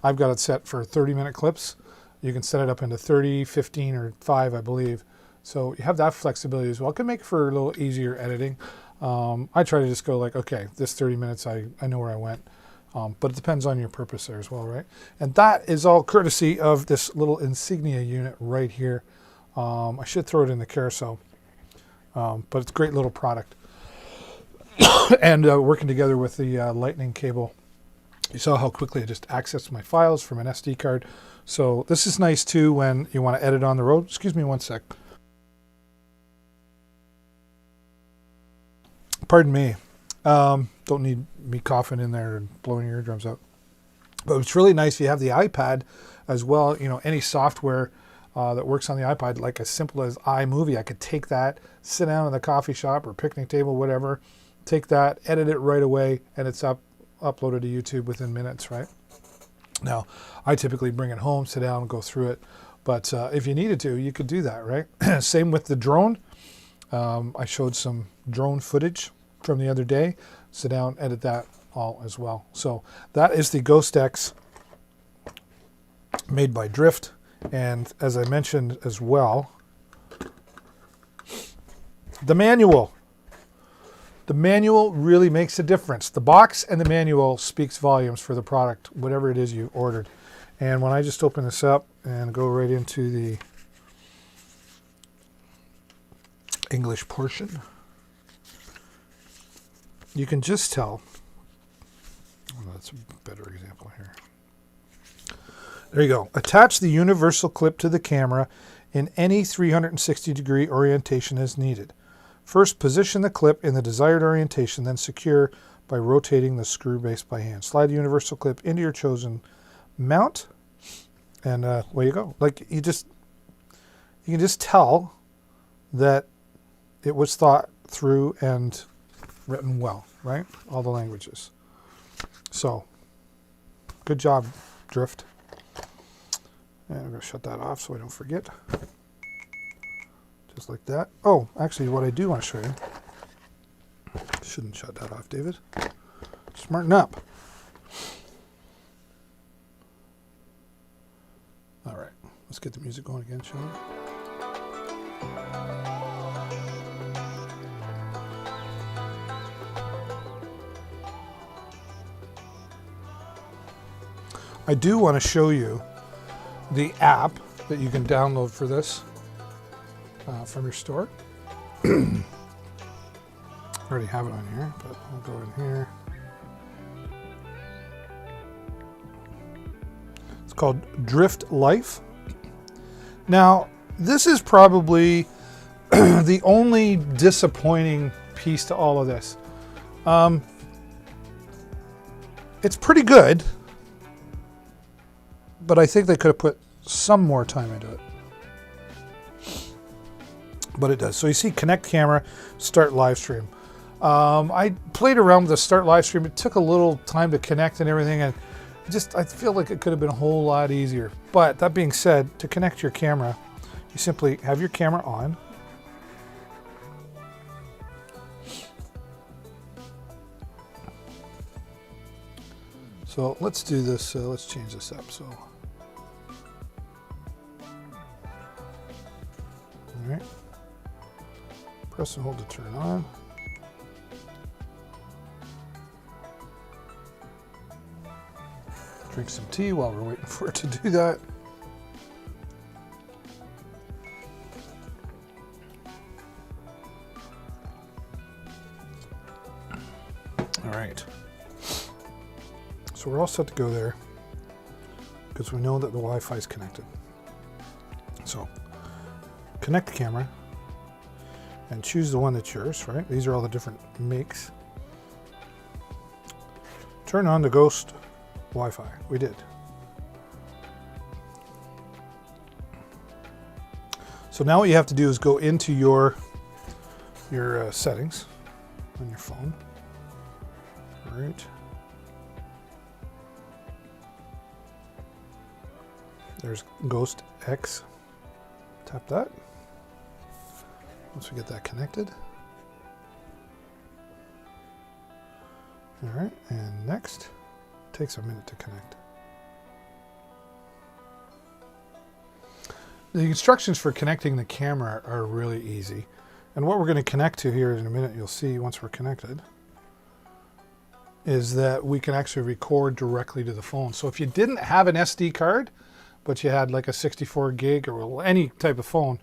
I've got it set for 30-minute clips. You can set it up into 30, 15, or 5, I believe. So you have that flexibility as well. It can make for a little easier editing. I try to just go like, okay, this 30 minutes, I know where I went. But it depends on your purpose there as well, right? And that is all courtesy of this little Insignia unit right here. I should throw it in the carousel, but it's a great little product. And working together with the lightning cable, you saw how quickly I just accessed my files from an SD card. So this is nice too when you want to edit on the road. Excuse me one sec. Pardon me. Don't need me coughing in there and blowing your eardrums out. But it's really nice if you have the iPad as well. You know, any software that works on the iPad, like as simple as iMovie, I could take that, sit down in the coffee shop or picnic table, whatever, take that, edit it right away, and it's uploaded to YouTube within minutes, right? Now, I typically bring it home, sit down, and go through it. But if you needed to, you could do that, right? Same with the drone. I showed some drone footage from the other day. Sit down, edit that all as well. So that is the Ghost X made by Drift. And as I mentioned as well, the manual. The manual really makes a difference. The box and the manual speaks volumes for the product, whatever it is you ordered. And when I just open this up and go right into the English portion, you can just tell. Oh, that's a better example here. There you go. Attach the universal clip to the camera in any 360-degree orientation as needed. First, position the clip in the desired orientation, then secure by rotating the screw base by hand. Slide the universal clip into your chosen mount, and away you go. Like you can just tell that it was thought through and written well, right? All the languages. So, good job, Drift. And I'm going to shut that off so I don't forget. Just like that. Oh, actually, what I do want to show you. Shouldn't shut that off, David. Smarten up. All right, let's get the music going again, shall we? I do want to show you the app that you can download for this from your store. I already have it on here, but I'll go in here. It's called Drift Life. Now, this is probably the only disappointing piece to all of this. It's pretty good, but I think they could have put some more time into it. But it does. So you see connect camera, start live stream. I played around with the start live stream. It took a little time to connect and everything, and I feel like it could have been a whole lot easier. But that being said, to connect your camera, you simply have your camera on. So let's do this. Let's change this up. So, all right. Press and hold to turn on. Drink some tea while we're waiting for it to do that. All right. So we're all set to go there because we know that the Wi-Fi is connected. So connect the camera and choose the one that's yours, right? These are all the different makes. Turn on the Ghost Wi-Fi. We did. So now what you have to do is go into your settings on your phone. All right. There's Ghost X. Tap that. Once we get that connected. All right, and next. Takes a minute to connect. The instructions for connecting the camera are really easy. And what we're going to connect to here in a minute, you'll see once we're connected, is that we can actually record directly to the phone. So if you didn't have an SD card, but you had like a 64 gig or any type of phone,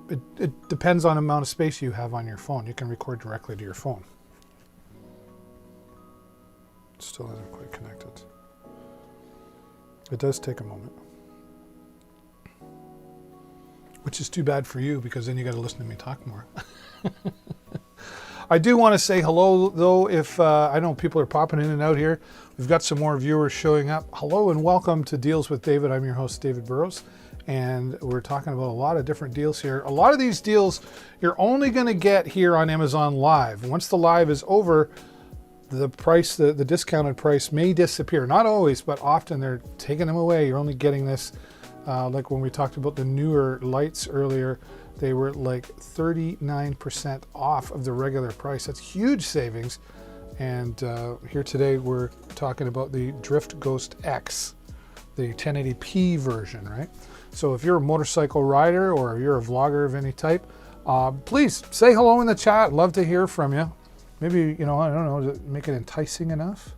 it depends on the amount of space you have on your phone. You can record directly to your phone. Still hasn't quite connected. It does take a moment. Which is too bad for you because then you got to listen to me talk more. I do want to say hello though, if I know people are popping in and out here. We've got some more viewers showing up. Hello and welcome to Deals with David. I'm your host, David Burrows, and we're talking about a lot of different deals here. A lot of these deals you're only going to get here on Amazon Live. Once the live is over, the price, the discounted price may disappear. Not always, but often they're taking them away. You're only getting this, like when we talked about the newer lights earlier, they were like 39% off of the regular price. That's huge savings. And here today we're talking about the Drift Ghost X, the 1080p version, right? So if you're a motorcycle rider or you're a vlogger of any type, please say hello in the chat. Love to hear from you. Maybe, I don't know, to make it enticing enough.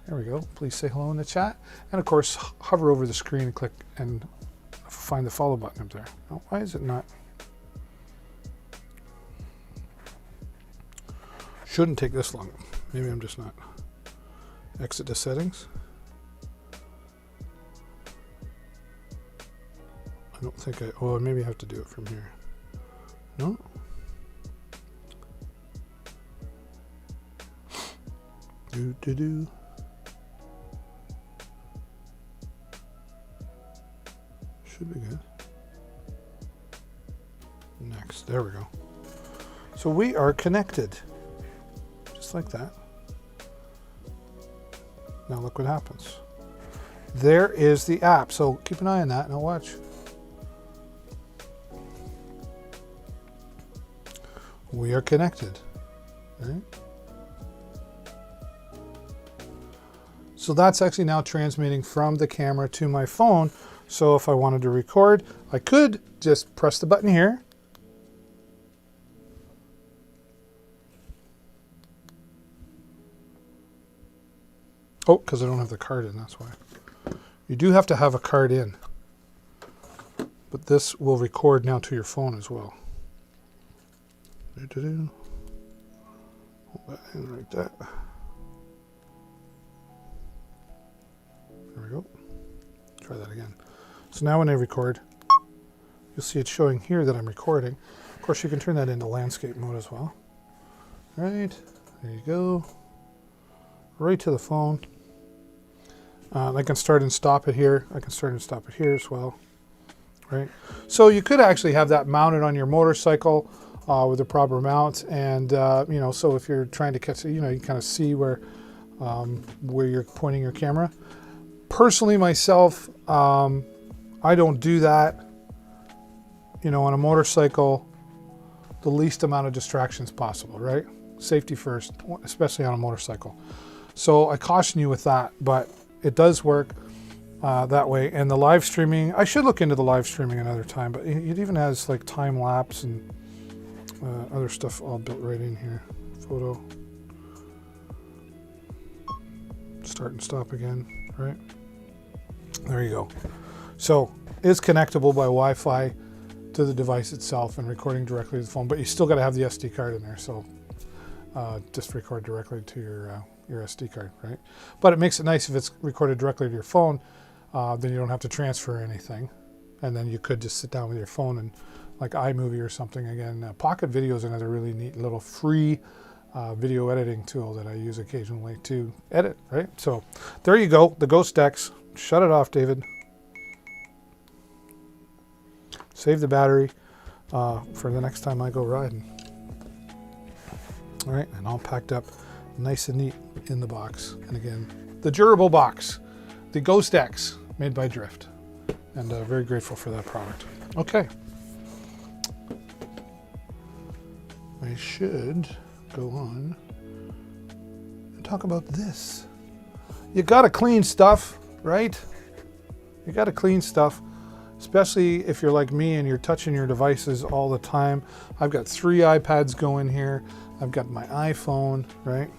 There we go. Please say hello in the chat. And of course, hover over the screen and click and find the follow button up there. Oh, why is it not? Shouldn't take this long. Maybe I'm just not. Exit the settings. I don't think maybe I have to do it from here. No? Do. Should be good. Next, there we go. So we are connected, just like that. Now look what happens. there is the app. So keep an eye on that. Now watch. We are connected. Right? So that's actually now transmitting from the camera to my phone. So if I wanted to record, I could just press the button here. Oh, because I don't have the card in, that's why. You do have to have a card in. But this will record now to your phone as well. Hold that in like that. There we go. Try that again. So now when I record, you'll see it showing here that I'm recording. Of course, you can turn that into landscape mode as well. Right, there you go. Right to the phone. I can start and stop it here. I can start and stop it here as well. Right. So you could actually have that mounted on your motorcycle with the proper mount, and you know, so if you're trying to catch, you know, you kind of see where you're pointing your camera. Personally, myself, I don't do that. You know, on a motorcycle, the least amount of distractions possible, right? Safety first, especially on a motorcycle. So I caution you with that, but it does work that way. And the live streaming, I should look into the live streaming another time, but it even has like time lapse and other stuff all built right in here. Photo. Start and stop again, right? There you go. So it's connectable by Wi-Fi to the device itself and recording directly to the phone, but you still got to have the SD card in there. So just record directly to your SD card, right? But it makes it nice if it's recorded directly to your phone, then you don't have to transfer anything. And then you could just sit down with your phone and like iMovie or something. Again, Pocket Video is another really neat little free video editing tool that I use occasionally to edit, right? So there you go, the Ghost X. Shut it off, David. Save the battery for the next time I go riding. All right, and all packed up nice and neat in the box. And again, the durable box, the Ghost X, made by Drift. And very grateful for that product. Okay. I should go on and talk about this. You gotta clean stuff, right? You gotta clean stuff, especially if you're like me and you're touching your devices all the time. I've got 3 iPads going here. I've got my iPhone, right?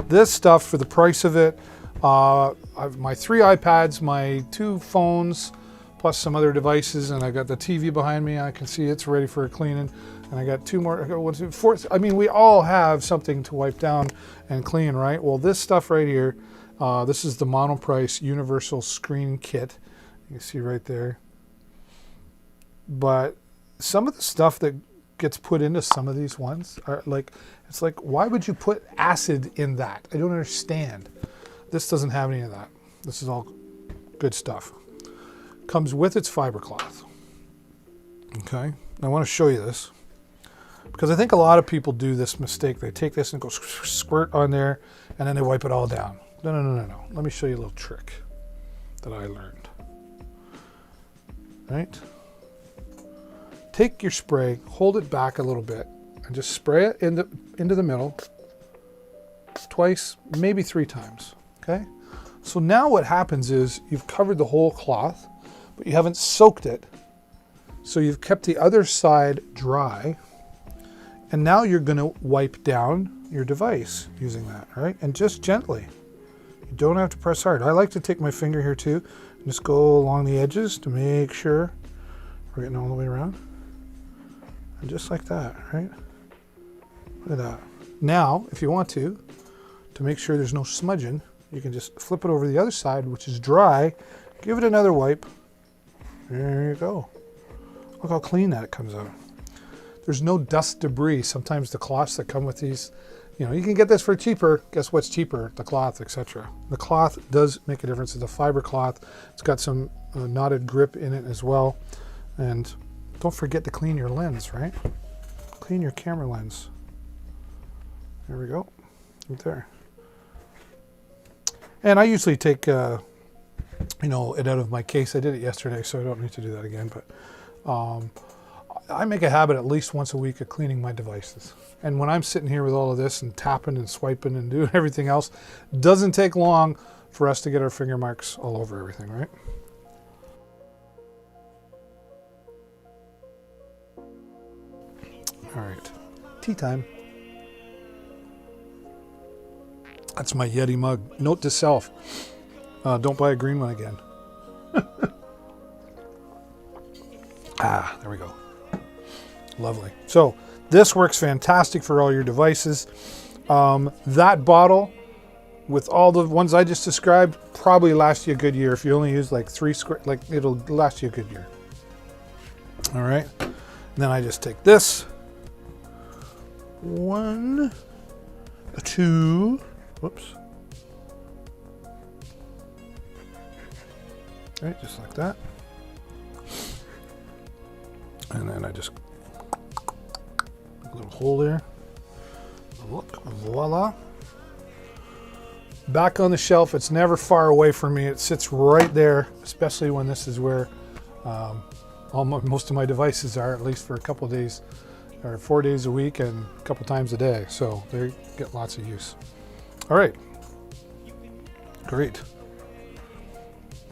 This stuff, for the price of it, I've my 3 iPads, my 2 phones, plus some other devices, and I got the TV behind me. I can see it's ready for a cleaning. And I got 2 more, I got 1, 2, 4. I mean, we all have something to wipe down and clean, right? Well, this stuff right here, this is the Monoprice Universal Screen Kit. You can see right there. But some of the stuff that gets put into some of these ones are like, it's like, why would you put acid in that? I don't understand. This doesn't have any of that. This is all good stuff. Comes with its fiber cloth. Okay, I want to show you this, because I think a lot of people do this mistake. They take this and go squirt on there, and then they wipe it all down. No. Let me show you a little trick that I learned. Right? Take your spray, hold it back a little bit, and just spray it into the middle twice, maybe 3 times. Okay? So now what happens is you've covered the whole cloth, but you haven't soaked it. So you've kept the other side dry. And now you're going to wipe down your device using that, right? And just gently. You don't have to press hard. I like to take my finger here too and just go along the edges to make sure we're getting all the way around. And just like that, right? Look at that. Now, if you want to make sure there's no smudging, you can just flip it over the other side, which is dry. Give it another wipe. There you go. Look how clean that comes out. There's no dust debris. Sometimes the cloths that come with these, you know, you can get this for cheaper. Guess what's cheaper? The cloth, etc. The cloth does make a difference. It's a fiber cloth. It's got some knotted grip in it as well. And don't forget to clean your lens, right? Clean your camera lens. There we go. Right there. And I usually take it out of my case. I did it yesterday, so I don't need to do that again. But I make a habit at least once a week of cleaning my devices. And when I'm sitting here with all of this and tapping and swiping and doing everything else, doesn't take long for us to get our finger marks all over everything, right? All right, tea time. That's my Yeti mug. Note to self, don't buy a green one again. There we go. Lovely. So this works fantastic for all your devices. That bottle, with all the ones I just described, probably lasts you a good year. If you only use like 3 square, like it'll last you a good year. All right. And then I just take this. 1, 2, whoops. All right, just like that. And then I just a little hole there. Look, voila. Back on the shelf. It's never far away from me. It sits right there, especially when this is where most of my devices are, at least for a couple of days, or 4 days a week and a couple times a day. So they get lots of use. All right. Great.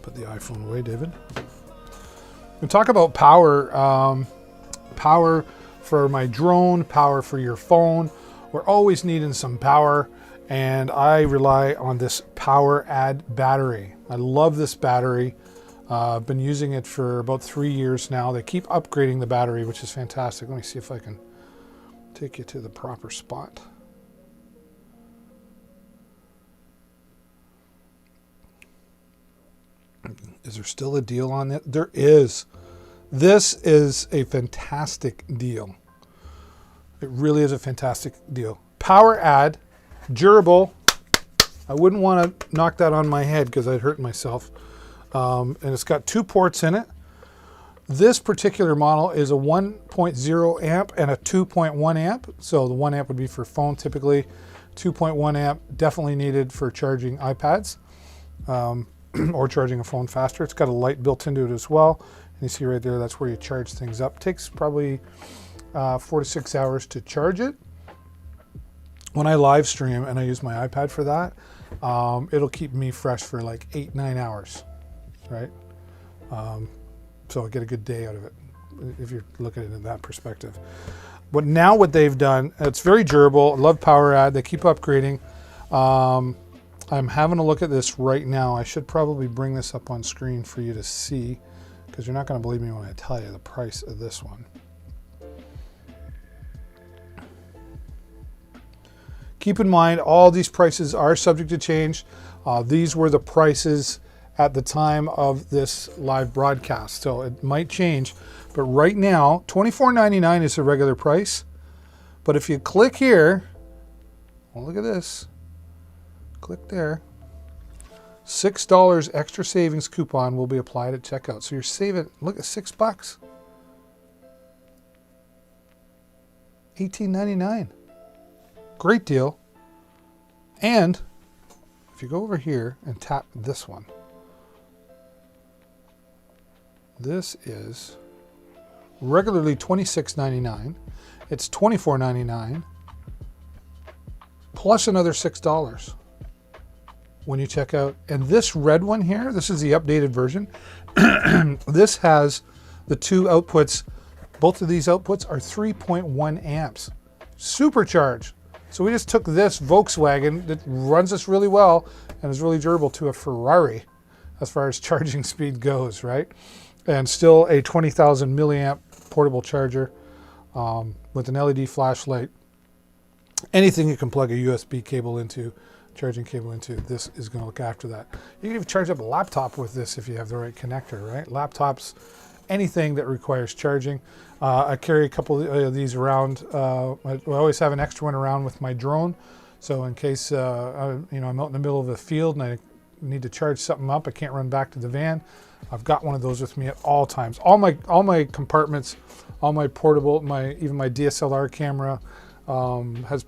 Put the iPhone away, David. We talk about power. Power for my drone, power for your phone. We're always needing some power, and I rely on this PowerAdd battery. I love this battery. I've been using it for about 3 years now. They keep upgrading the battery, which is fantastic. Let me see if I can take you to the proper spot. Is there still a deal on it? There is. This is a fantastic deal. It really is a fantastic deal. PowerAdd, durable. I wouldn't want to knock that on my head because I'd hurt myself. And it's got 2 ports in it. This particular model is a 1.0 amp and a 2.1 amp. So the 1 amp would be for phone typically. 2.1 amp definitely needed for charging iPads or charging a phone faster. It's got a light built into it as well. And you see right there, that's where you charge things up. Takes probably 4 to 6 hours to charge it. When I live stream and I use my iPad for that, it'll keep me fresh for like 8-9 hours, right? So I get a good day out of it if you're looking at it in that perspective. But now what they've done, it's very durable. I love PowerAdd. They keep upgrading. I'm having a look at this right now. I should probably bring this up on screen for you to see, because you're not going to believe me when I tell you the price of this one. Keep in mind, all these prices are subject to change. These were the prices at the time of this live broadcast, so it might change. But right now, $24.99 is the regular price. But if you click here, well, look at this. Click there. $6 extra savings coupon will be applied at checkout. So you're saving, look at $6. $18.99. Great deal. And if you go over here and tap this one, this is regularly $26.99. It's $24.99 plus another $6 when you check out. And this red one here, this is the updated version. This has the 2 outputs. Both of these outputs are 3.1 amps. Supercharged. So we just took this Volkswagen that runs this really well and is really durable to a Ferrari as far as charging speed goes, right? And still a 20,000 milliamp portable charger with an LED flashlight. Anything you can plug a USB cable into, charging cable into, this is going to look after that. You can even charge up a laptop with this if you have the right connector, right? Laptops, anything that requires charging. I carry a couple of these around. I always have an extra one around with my drone. So in case I'm out in the middle of a field and I need to charge something up, I can't run back to the van, I've got one of those with me at all times. All my compartments, all my portable, even my DSLR camera, has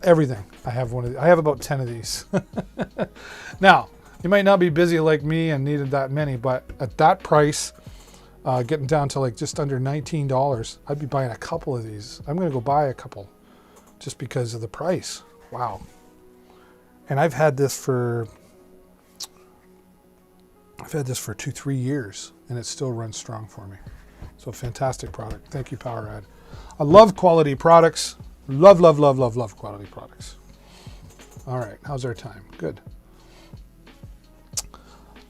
everything. I have one of these. I have about 10 of these. Now, You might not be busy like me and needed that many, but at that price, getting down to like just under $19, I'd be buying a couple of these. I'm going to go buy a couple just because of the price. Wow. And I've had this for 2-3 years and it still runs strong for me. So fantastic product. Thank you, PowerAd. I love quality products. Love, love, love, love, love quality products. All right, how's our time? Good.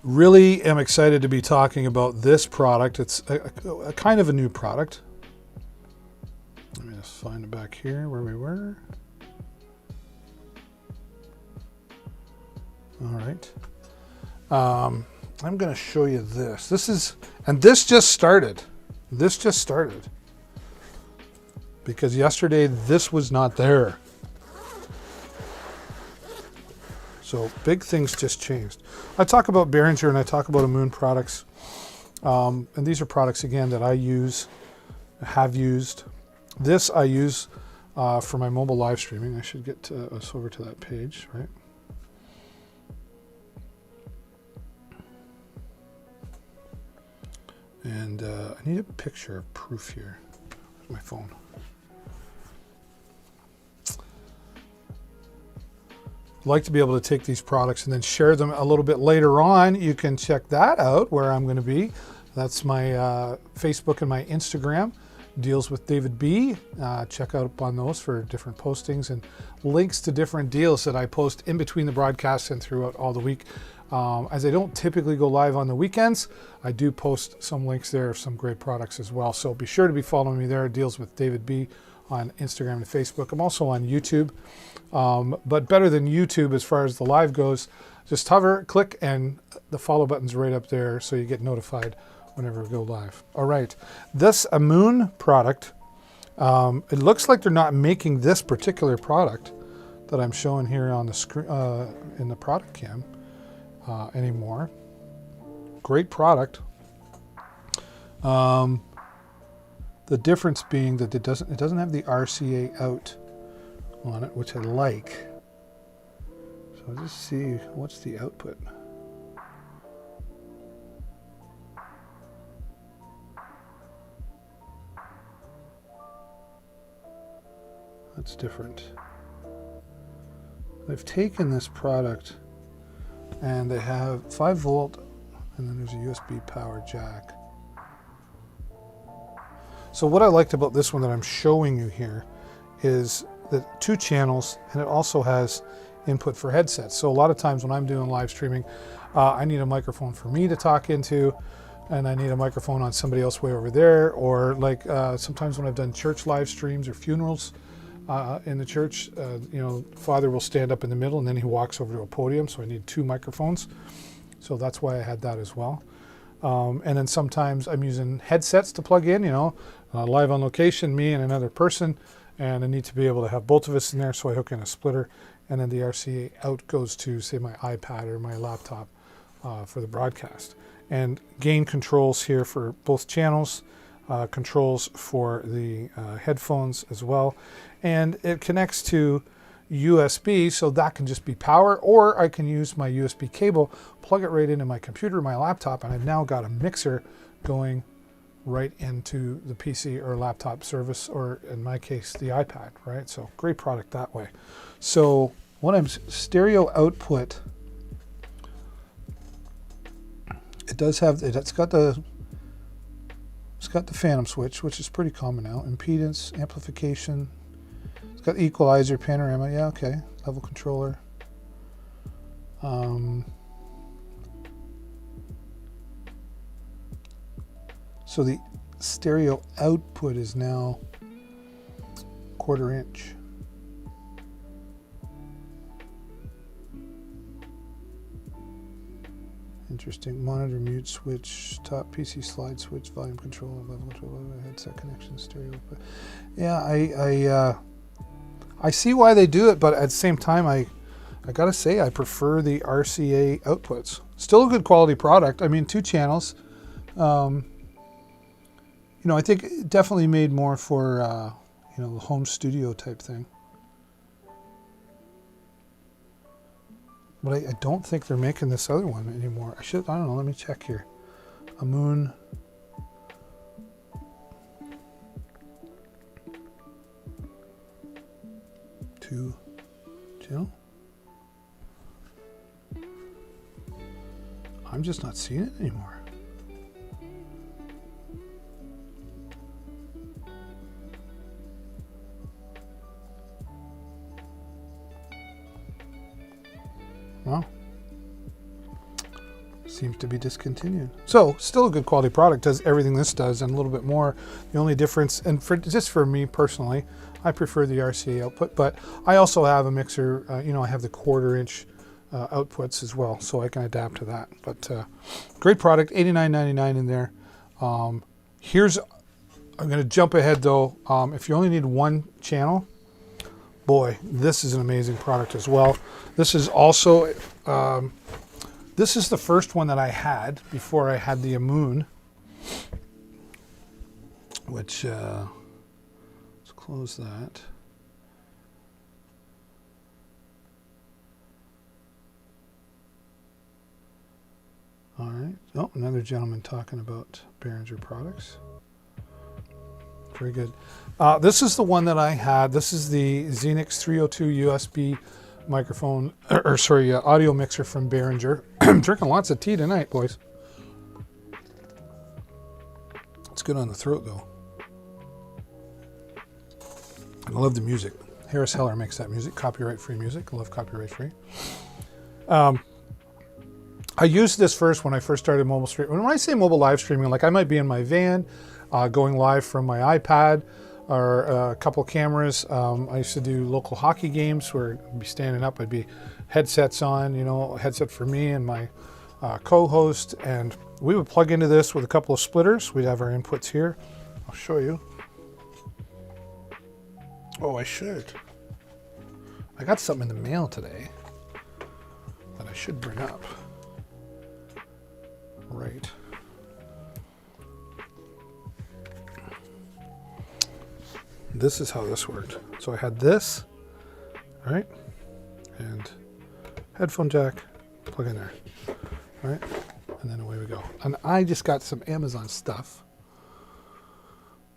Really am excited to be talking about this product. It's a kind of a new product. Let me just find it back here where we were. All right. I'm going to show you this. This just started. This just started. Because yesterday this was not there. So big things just changed. I talk about Behringer and I talk about Amoon products. And these are products, again, that I have used. This I use for my mobile live streaming. I should get us over to that page, right? And I need a picture of proof here. Where's my phone? Like to be able to take these products and then share them a little bit later on. You can check that out where I'm going to be. That's my Facebook and my Instagram. Deals with David B. Check out on those for different postings and links to different deals that I post in between the broadcasts and throughout all the week. As I don't typically go live on the weekends, I do post some links there of some great products as well. So be sure to be following me there. Deals with David B. on Instagram and Facebook. I'm also on YouTube. But better than YouTube as far as the live goes, just hover, click, and the follow button's right up there so you get notified whenever we go live. All right, this Amoon product, it looks like they're not making this particular product that I'm showing here on the screen in the product cam anymore. Great product. The difference being that it doesn't have the RCA out on it, which I like. So I'll just see what's the output. That's different. They've taken this product and they have 5 volt and then there's a USB power jack. So what I liked about this one that I'm showing you here is the 2 channels, and it also has input for headsets. So a lot of times when I'm doing live streaming, I need a microphone for me to talk into, and I need a microphone on somebody else way over there, or like sometimes when I've done church live streams or funerals in the church, Father will stand up in the middle and then he walks over to a podium, so I need 2 microphones. So that's why I had that as well. And then sometimes I'm using headsets to plug in, live on location, me and another person, and I need to be able to have both of us in there, so I hook in a splitter, and then the RCA out goes to, say, my iPad or my laptop for the broadcast. And gain controls here for both channels, controls for the headphones as well, and it connects to USB, so that can just be power, or I can use my USB cable, plug it right into my computer, my laptop, and I've now got a mixer going right into the PC or laptop service, or in my case, the iPad, right? So great product that way. So when I'm stereo output, it's got the phantom switch, which is pretty common now, impedance, amplification. It's got equalizer, panorama, yeah, okay, level controller. So the stereo output is now 1/4 inch. Interesting. Monitor, mute switch, top PC slide switch, volume controller, level controller, headset connection, stereo output. Yeah, I see why they do it, but at the same time, I gotta say I prefer the RCA outputs. Still a good quality product. I mean, 2 channels. I think it definitely made more for the home studio type thing. But I don't think they're making this other one anymore. I don't know, let me check here. Amoon. Two channel. I'm just not seeing it anymore. Well, seems to be discontinued. So, still a good quality product, does everything this does and a little bit more. The only difference, and just for me personally, I prefer the RCA output, but I also have a mixer, I have the 1/4 inch outputs as well, so I can adapt to that. But great product, $89.99 in there. I'm going to jump ahead though. If you only need one channel, boy, this is an amazing product as well. This is also, this is the first one that I had before I had the Amoon, which, let's close that. All right. Oh, another gentleman talking about Behringer products. Very good. This is the one that I had. This is the Xenix 302 USB microphone, audio mixer from Behringer. I'm drinking lots of tea tonight, boys. It's good on the throat, though. I love the music. Harris Heller makes that music, copyright-free music. I love copyright-free. I used this first when I first started mobile streaming. When I say mobile live streaming, like I might be in my van, going live from my iPad or a couple cameras. I used to do local hockey games where I'd be standing up, I'd be headsets on, a headset for me and my co-host, and we would plug into this with a couple of splitters. We'd have our inputs here. I'll show you. Oh, I should. I got something in the mail today that I should bring up. Right. This is how this worked. So I had this, right? And headphone jack, plug in there, right? And then away we go. And I just got some Amazon stuff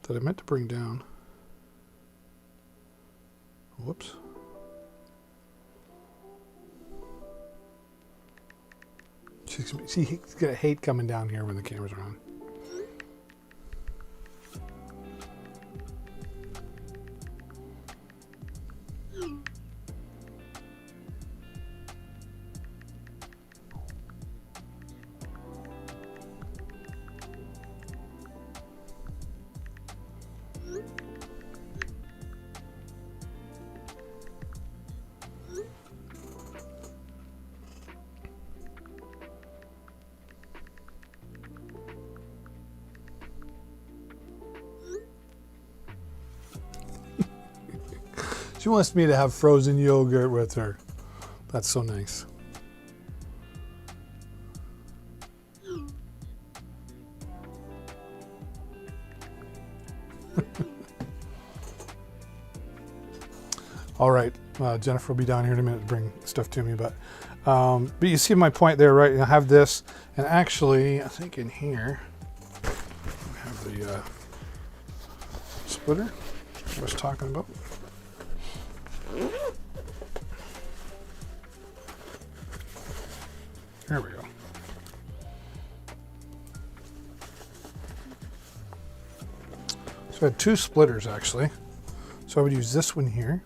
that I meant to bring down. Whoops. She's gonna hate coming down here when the cameras are on. She wants me to have frozen yogurt with her. That's so nice. All right, Jennifer will be down here in a minute to bring stuff to me, but you see my point there, right? I have this, and actually, I think in here, I have the splitter I was talking about. There we go. So I had two splitters actually. So I would use this one here.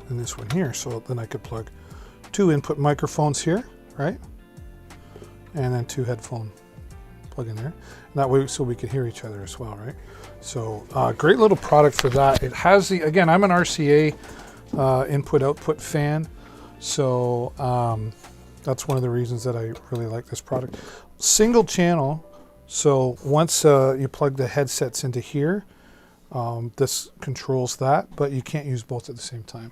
And this one here. So then I could plug two input microphones here, right? And then two headphone plug in there. And that way so we could hear each other as well, right? So great little product for that. It has the, again, I'm an RCA input output fan. So that's one of the reasons that I really like this product. Single channel. So once you plug the headsets into here, this controls that, but you can't use both at the same time.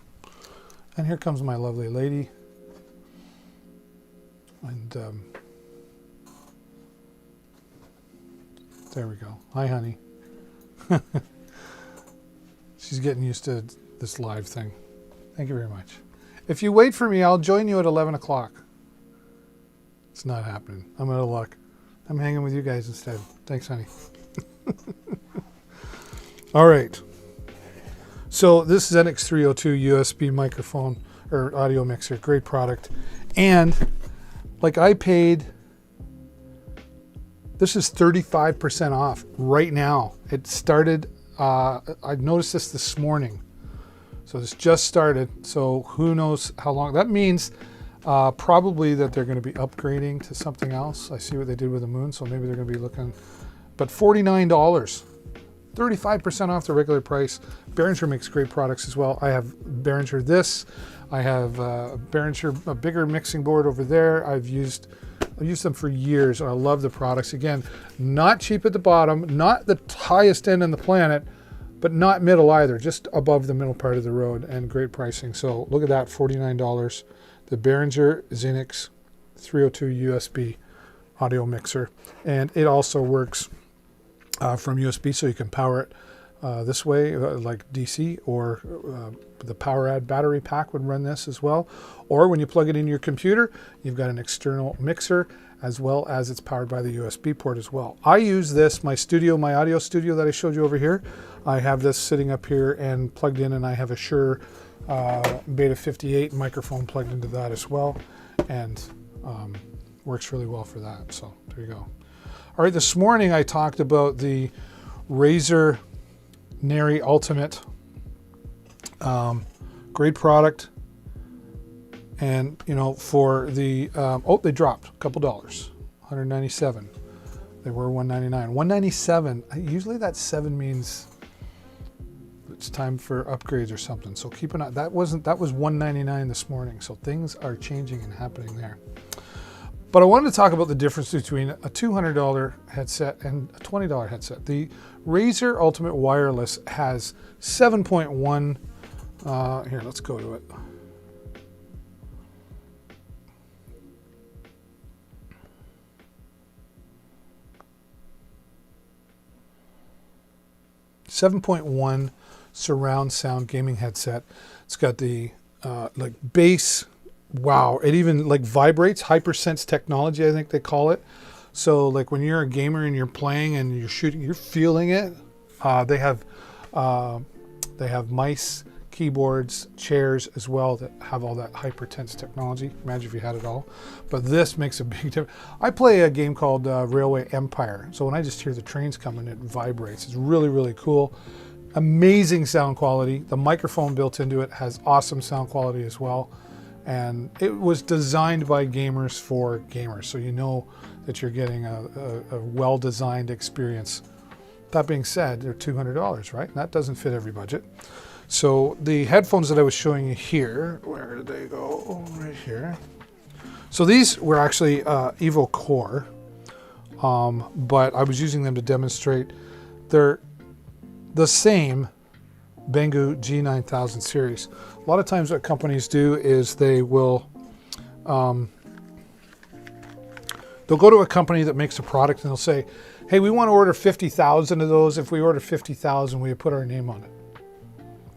And here comes my lovely lady. And there we go. Hi, honey. She's getting used to this live thing. Thank you very much. If you wait for me, I'll join you at 11 o'clock. It's not happening. I'm out of luck. I'm hanging with you guys instead. Thanks, honey. All right. So this is NX302 USB microphone or audio mixer. Great product. And like I paid, this is 35% off right now. It started, I noticed this morning. So this just started. So who knows how long. That means probably that they're going to be upgrading to something else. I see what they did with the Moon. So maybe they're going to be looking, but $49. 35% off the regular price. Behringer makes great products as well. I have Behringer this. I have Behringer, a bigger mixing board over there. I've used them for years, and I love the products. Again, not cheap at the bottom, not the highest end on the planet, but not middle either, just above the middle part of the road, and great pricing. So look at that, $49. The Behringer Xenix 302 USB audio mixer, and it also works from USB, so you can power it this way, like DC, or the PowerAd battery pack would run this as well. Or when you plug it in your computer, you've got an external mixer, as well as it's powered by the USB port as well. I use this, my audio studio that I showed you over here. I have this sitting up here and plugged in, and I have a Shure Beta 58 microphone plugged into that as well, and works really well for that. So there you go. All right, this morning I talked about the Razer Nary Ultimate. Great product. And, you know, for the, they dropped a couple dollars, $197. They were $199. $197, usually that 7 means it's time for upgrades or something. So keep an eye. That was $199 this morning. So things are changing and happening there. But I wanted to talk about the difference between a $200 headset and a $20 headset. The Razer Ultimate Wireless has 7.1, here, let's go to it. .1 surround sound gaming headset. It's got the like bass. Wow, it even like vibrates, HyperSense technology, I think they call it. So like when you're a gamer and you're playing and you're shooting, you're feeling it. They have mice, keyboards, chairs as well that have all that HyperSense technology. Imagine if you had it all. But this makes a big difference. I play a game called Railway Empire. So when I just hear the trains coming, it vibrates. It's really, really cool. Amazing sound quality. The microphone built into it has awesome sound quality as well. And it was designed by gamers for gamers, so you know that you're getting a well-designed experience. That being said, they're $200, right? And that doesn't fit every budget. So the headphones that I was showing you here, where did they go? Right here. So these were actually Evo Core, but I was using them to demonstrate. They're the same Banggood G9000 series. A lot of times what companies do is they will they'll go to a company that makes a product and they'll say, hey, we want to order 50,000 of those. If we order 50,000, we put our name on it.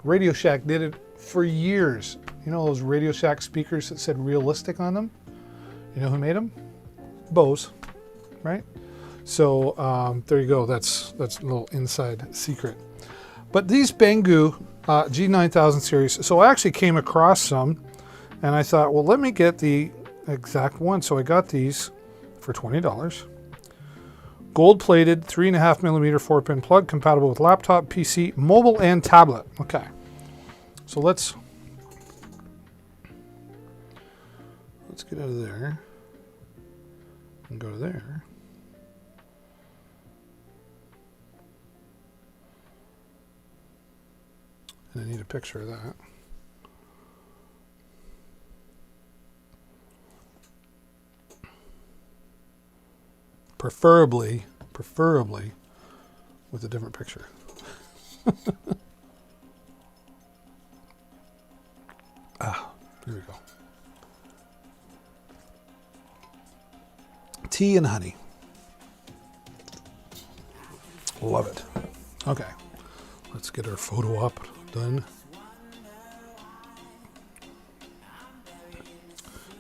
Radio Shack did it for years. You know those Radio Shack speakers that said realistic on them? You know who made them? Bose, right? So there you go. That's a little inside secret. But these Banggood G9000 series, so I actually came across some and I thought, well, let me get the exact one. So I got these for $20. Gold plated 3.5mm 4-pin plug, compatible with laptop, PC, mobile, and tablet. Okay. So let's get out of there and go to there. And I need a picture of that. Preferably with a different picture. Here we go. Tea and honey. Love it. Okay. let's get our photo up done.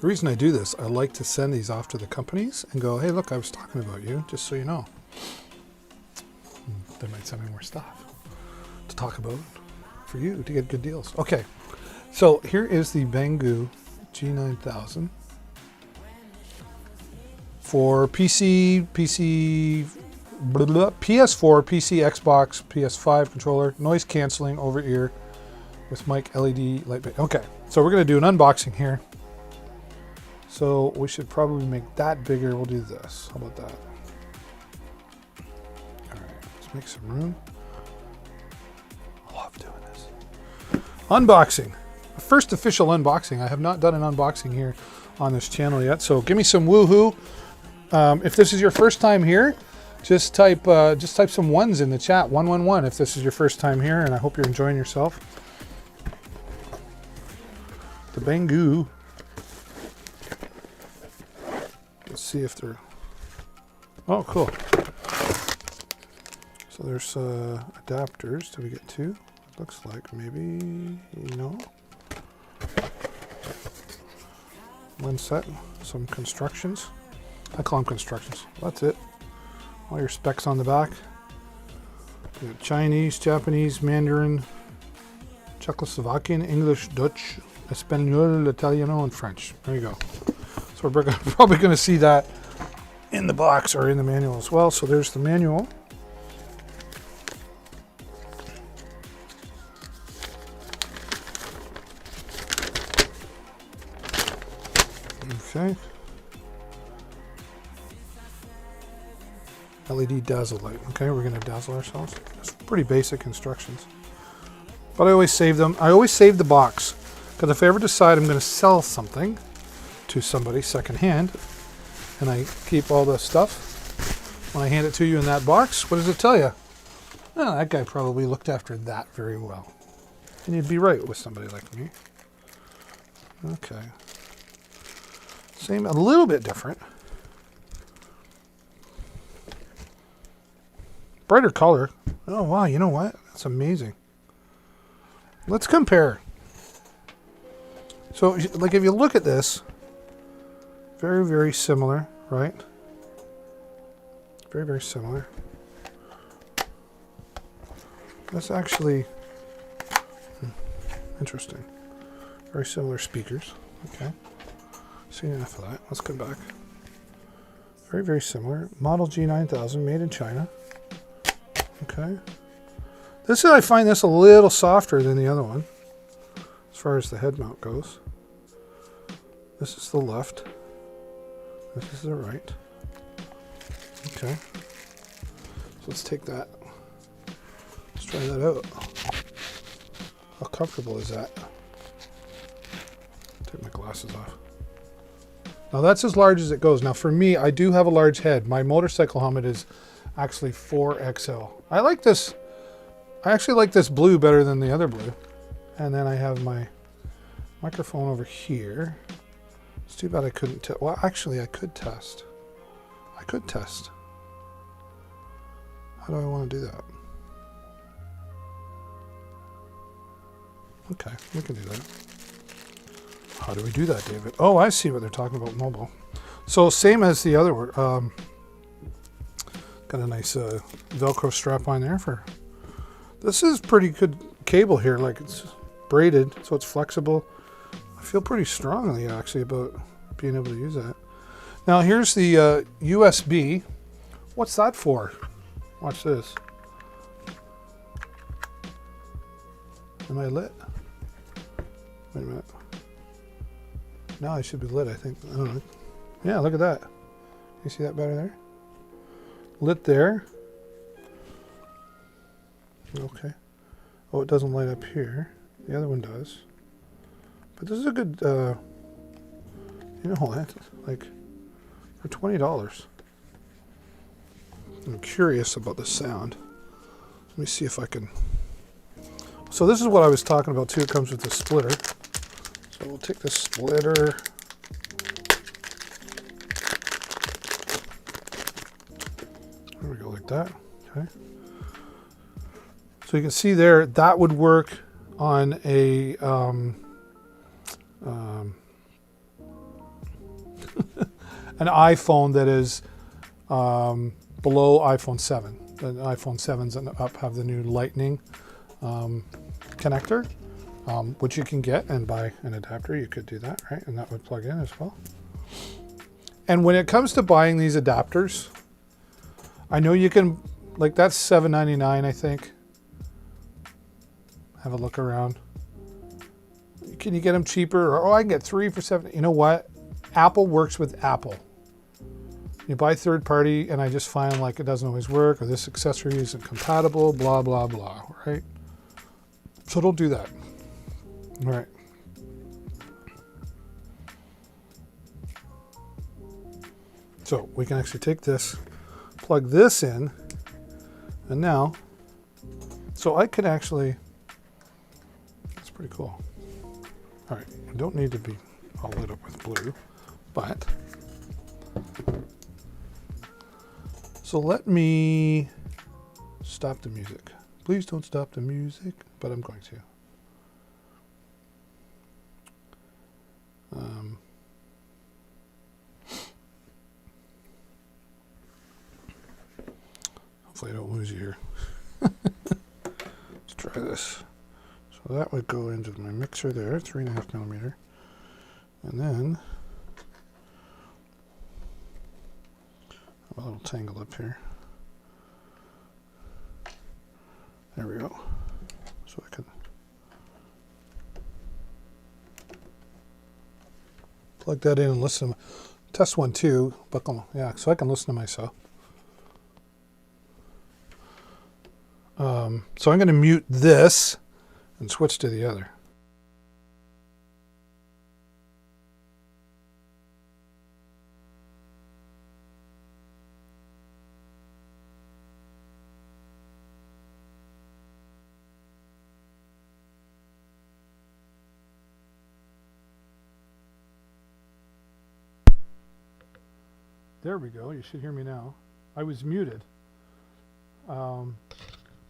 The reason I do this, I like to send these off to the companies and go, hey, look, I was talking about you, just so you know. They might send me more stuff to talk about for you to get good deals. Okay, so here is the Banggood G9000 for PC, PS4, PC, Xbox, PS5 controller, noise canceling over ear with mic, LED, light. Okay, so we're going to do an unboxing here. So we should probably make that bigger. We'll do this. How about that? All right, let's make some room. I love doing this. Unboxing. First official unboxing. I have not done an unboxing here on this channel yet. So give me some woohoo. If this is your first time here, just type some ones in the chat. 111 if this is your first time here, and I hope you're enjoying yourself. The Banggood. Let's see if they're... Oh, cool. So there's adapters. Do we get two? Looks like maybe... No. One set. Some constructions. I call them constructions. That's it. All your specs on the back. We got Chinese, Japanese, Mandarin, Czechoslovakian, English, Dutch, Espanol, Italiano, and French. There you go. So we're probably going to see that in the box or in the manual as well. So there's the manual. Okay. LED dazzle light. Okay, we're going to dazzle ourselves. It's pretty basic instructions. But I always save them. I always save the box. Because if I ever decide I'm going to sell something to somebody secondhand, and I keep all the stuff, when I hand it to you in that box, what does it tell you? Oh, that guy probably looked after that very well. And you'd be right with somebody like me. Okay. Same, a little bit different. Brighter color. Oh, wow, you know what? That's amazing. Let's compare. So, like, if you look at this, very, very similar, right? Very, very similar. That's actually interesting. Very similar speakers. Okay. Seen enough of that. Let's come back. Very, very similar. Model G9000, made in China. Okay. This is, I find this a little softer than the other one, as far as the head mount goes. This is the left. This is the right. Okay. So let's take that. Let's try that out. How comfortable is that? Take my glasses off. Now that's as large as it goes. Now for me, I do have a large head. My motorcycle helmet is actually 4XL. I like this. I actually like this blue better than the other blue. And then I have my microphone over here. It's too bad I couldn't test. Well, actually, I could test. I could test. How do I want to do that? Okay, we can do that. How do we do that, David? Oh, I see what they're talking about, mobile. So same as the other one. Got a nice Velcro strap on there for... This is pretty good cable here. Like, it's braided, so it's flexible. I feel pretty strongly, actually, about being able to use that. Now, here's the USB. What's that for? Watch this. Am I lit? Wait a minute. Now I should be lit, I think. I don't know. Yeah, look at that. You see that better there? Lit there. Okay. Oh, it doesn't light up here. The other one does. But this is a good, you know what? Like, for $20. I'm curious about the sound. Let me see if I can. So this is what I was talking about too. It comes with the splitter. So we'll take the splitter. There we go, like that. Okay. So you can see there, that would work on a an iPhone that is below iPhone 7. The iPhone 7s and up have the new Lightning connector, which you can get and buy an adapter. You could do that, right? And that would plug in as well. And when it comes to buying these adapters, I know you can, like that's $7.99, I think. Have a look around. Can you get them cheaper? Or, oh, I can get 3 for $7. You know what? Apple works with Apple. You buy third party and I just find like it doesn't always work, or this accessory isn't compatible, blah, blah, blah, right? So don't do that. All right. So we can actually take this, plug this in, and now, so I could actually, that's pretty cool. All right, I don't need to be all lit up with blue, but, so let me stop the music. Please don't stop the music, but I'm going to. Hopefully I don't lose you here. Let's try this. So that would go into my mixer there, 3.5 millimeter. And then, a little tangle up here. There we go. So I can plug that in and listen. Test 1, 2. Buckle. Yeah, so I can listen to myself. So I'm going to mute this and switch to the other. There we go. You should hear me now. I was muted.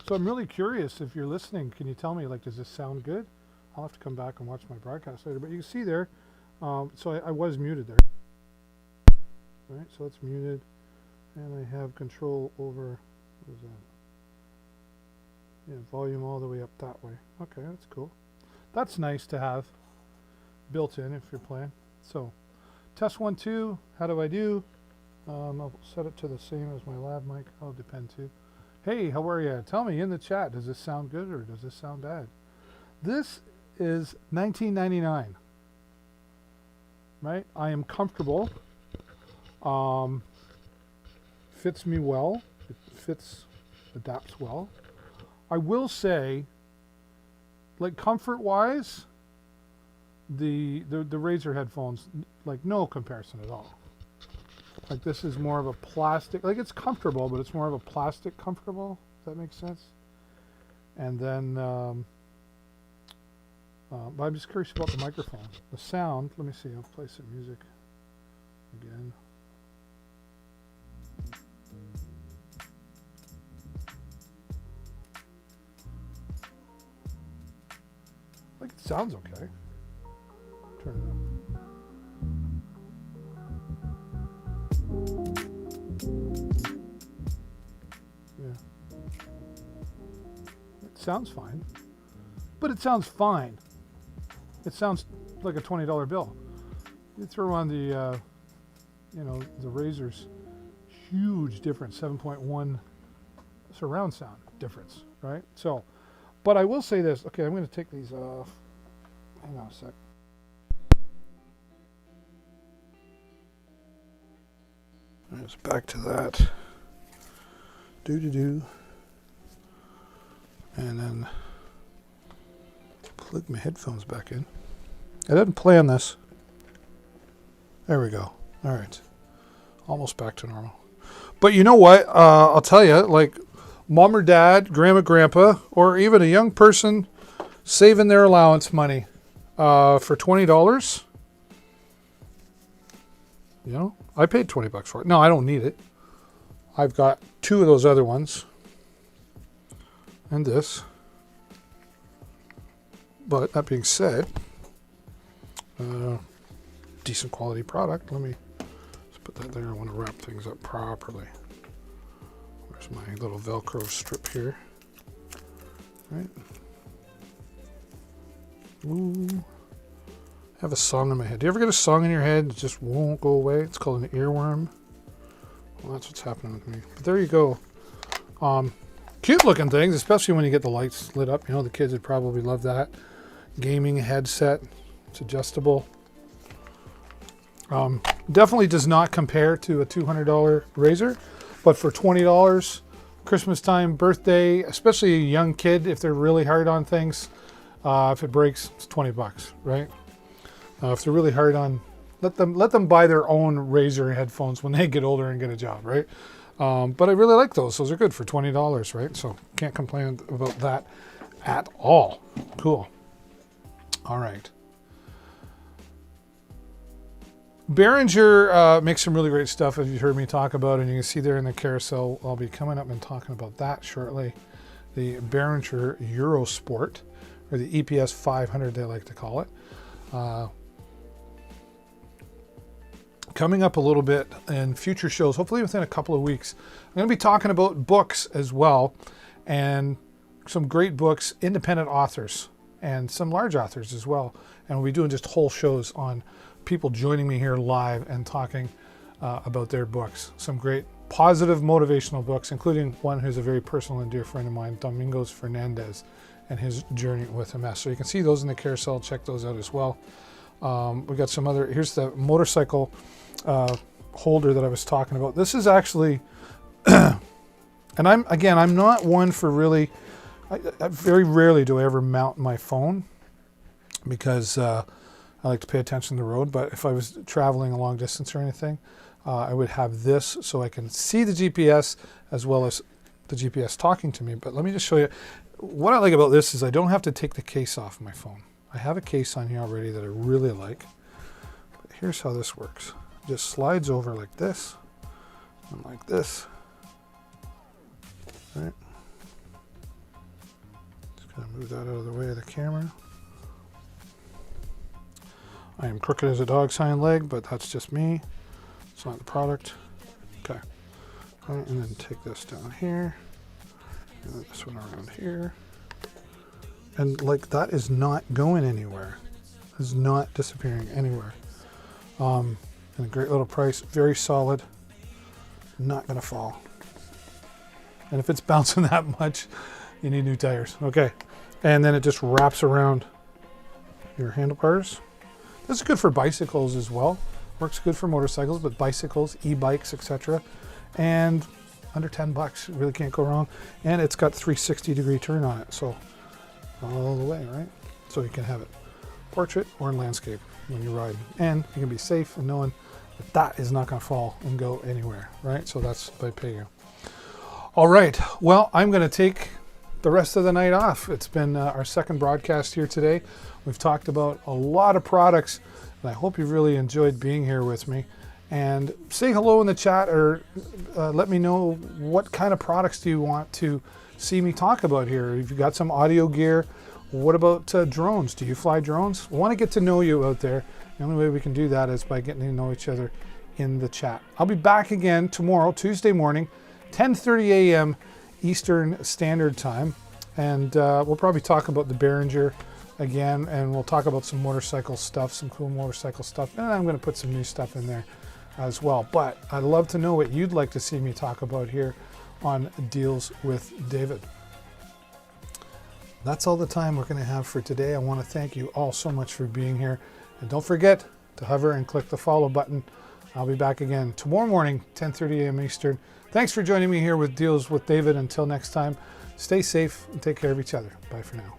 So I'm really curious if you're listening. Can you tell me, like, does this sound good? I'll have to come back and watch my broadcast later. But you can see there, so I was muted there. All right, so it's muted. And I have control over, what is that? Yeah, volume all the way up that way. Okay, that's cool. That's nice to have built in if you're playing. So, test 1, 2, how do I do? I'll set it to the same as my lav mic. I'll depend too. Hey, how are you? Tell me in the chat, does this sound good or does this sound bad? This is $19.99, right? I am comfortable. Fits me well. It fits, adapts well. I will say, like comfort-wise, the Razer headphones, like no comparison at all. Like this is more of a plastic, like it's comfortable, but it's more of a plastic comfortable. Does that make sense? And then, but I'm just curious about the microphone. The sound, let me see, I'll play some music again. Like it sounds okay. Turn it up. Sounds fine, but it sounds fine. It sounds like a $20 bill. You throw on the, you know, the Razer's huge difference, 7.1 surround sound difference, right? So, but I will say this. Okay, I'm going to take these off. Hang on a sec. Let's back to that. Do. And then plug my headphones back in. I didn't plan this. There we go. All right. Almost back to normal. But you know what? I'll tell you, like mom or dad, grandma, grandpa, or even a young person saving their allowance money for $20. You know, I paid $20 for it. No, I don't need it. I've got 2 of those other ones. And this. But that being said, decent quality product. Let me just put that there. I want to wrap things up properly. Where's my little Velcro strip here? Right. Ooh. I have a song in my head. Do you ever get a song in your head that just won't go away? It's called an earworm. Well, that's what's happening with me. But there you go. Cute looking things, especially when you get the lights lit up. You know, the kids would probably love that. Gaming headset. It's adjustable. Definitely does not compare to a $200 Razer, but for $20, Christmas time, birthday, especially a young kid, if they're really hard on things, if it breaks, it's $20, right? If they're really hard on, let them buy their own Razer headphones when they get older and get a job, right? But I really like those. Those are good for $20, right? So can't complain about that at all. Cool. All right. Behringer makes some really great stuff, as you heard me talk about, and you can see there in the carousel. I'll be coming up and talking about that shortly. The Behringer Eurosport, or the EPS 500, they like to call it. Coming up a little bit in future shows, hopefully within a couple of weeks, I'm going to be talking about books as well, and some great books, independent authors, and some large authors as well. And we'll be doing just whole shows on people joining me here live and talking about their books. Some great positive motivational books, including one who's a very personal and dear friend of mine, Domingos Fernandez, and his journey with MS. So you can see those in the carousel. Check those out as well. We got some other, here's the motorcycle holder that I was talking about. This is actually, and I'm not one for really, I very rarely do I ever mount my phone, because I like to pay attention to the road. But if I was traveling a long distance or anything, I would have this so I can see the GPS as well as the GPS talking to me. But let me just show you. What I like about this is I don't have to take the case off my phone. I have a case on here already that I really like. But here's how this works. It just slides over like this and like this. Right. Just gonna move that out of the way of the camera. I am crooked as a dog's hind leg, but that's just me. It's not the product. Okay. All right, and then take this down here. And then this one around here. And like that is not going anywhere. It's not disappearing anywhere. And a great little price, very solid. Not gonna fall. And if it's bouncing that much, you need new tires. Okay. And then it just wraps around your handlebars. This is good for bicycles as well. Works good for motorcycles, but bicycles, e-bikes, etc. And under $10, really can't go wrong. And it's got 360-degree turn on it, so all the way, right? So you can have it portrait or in landscape when you're riding. And you can be safe and knowing that that is not going to fall and go anywhere, right? So that's by Paygo. All right, well, I'm going to take the rest of the night off. It's been our second broadcast here today. We've talked about a lot of products, and I hope you've really enjoyed being here with me. And say hello in the chat, or let me know what kind of products do you want to see me talk about here. If you've got some audio gear, what about drones? Do you fly drones? I want to get to know you out there. The only way we can do that is by getting to know each other in the chat. I'll be back again tomorrow, Tuesday morning, 10:30 a.m. Eastern Standard Time. And we'll probably talk about the Behringer again, and we'll talk about some motorcycle stuff, some cool motorcycle stuff. And I'm going to put some new stuff in there as well. But I'd love to know what you'd like to see me talk about here on Deals with David. That's all the time we're going to have for today. I want to thank you all so much for being here. And don't forget to hover and click the follow button. I'll be back again tomorrow morning, 10:30 a.m. Eastern. Thanks for joining me here with Deals with David. Until next time, stay safe and take care of each other. Bye for now.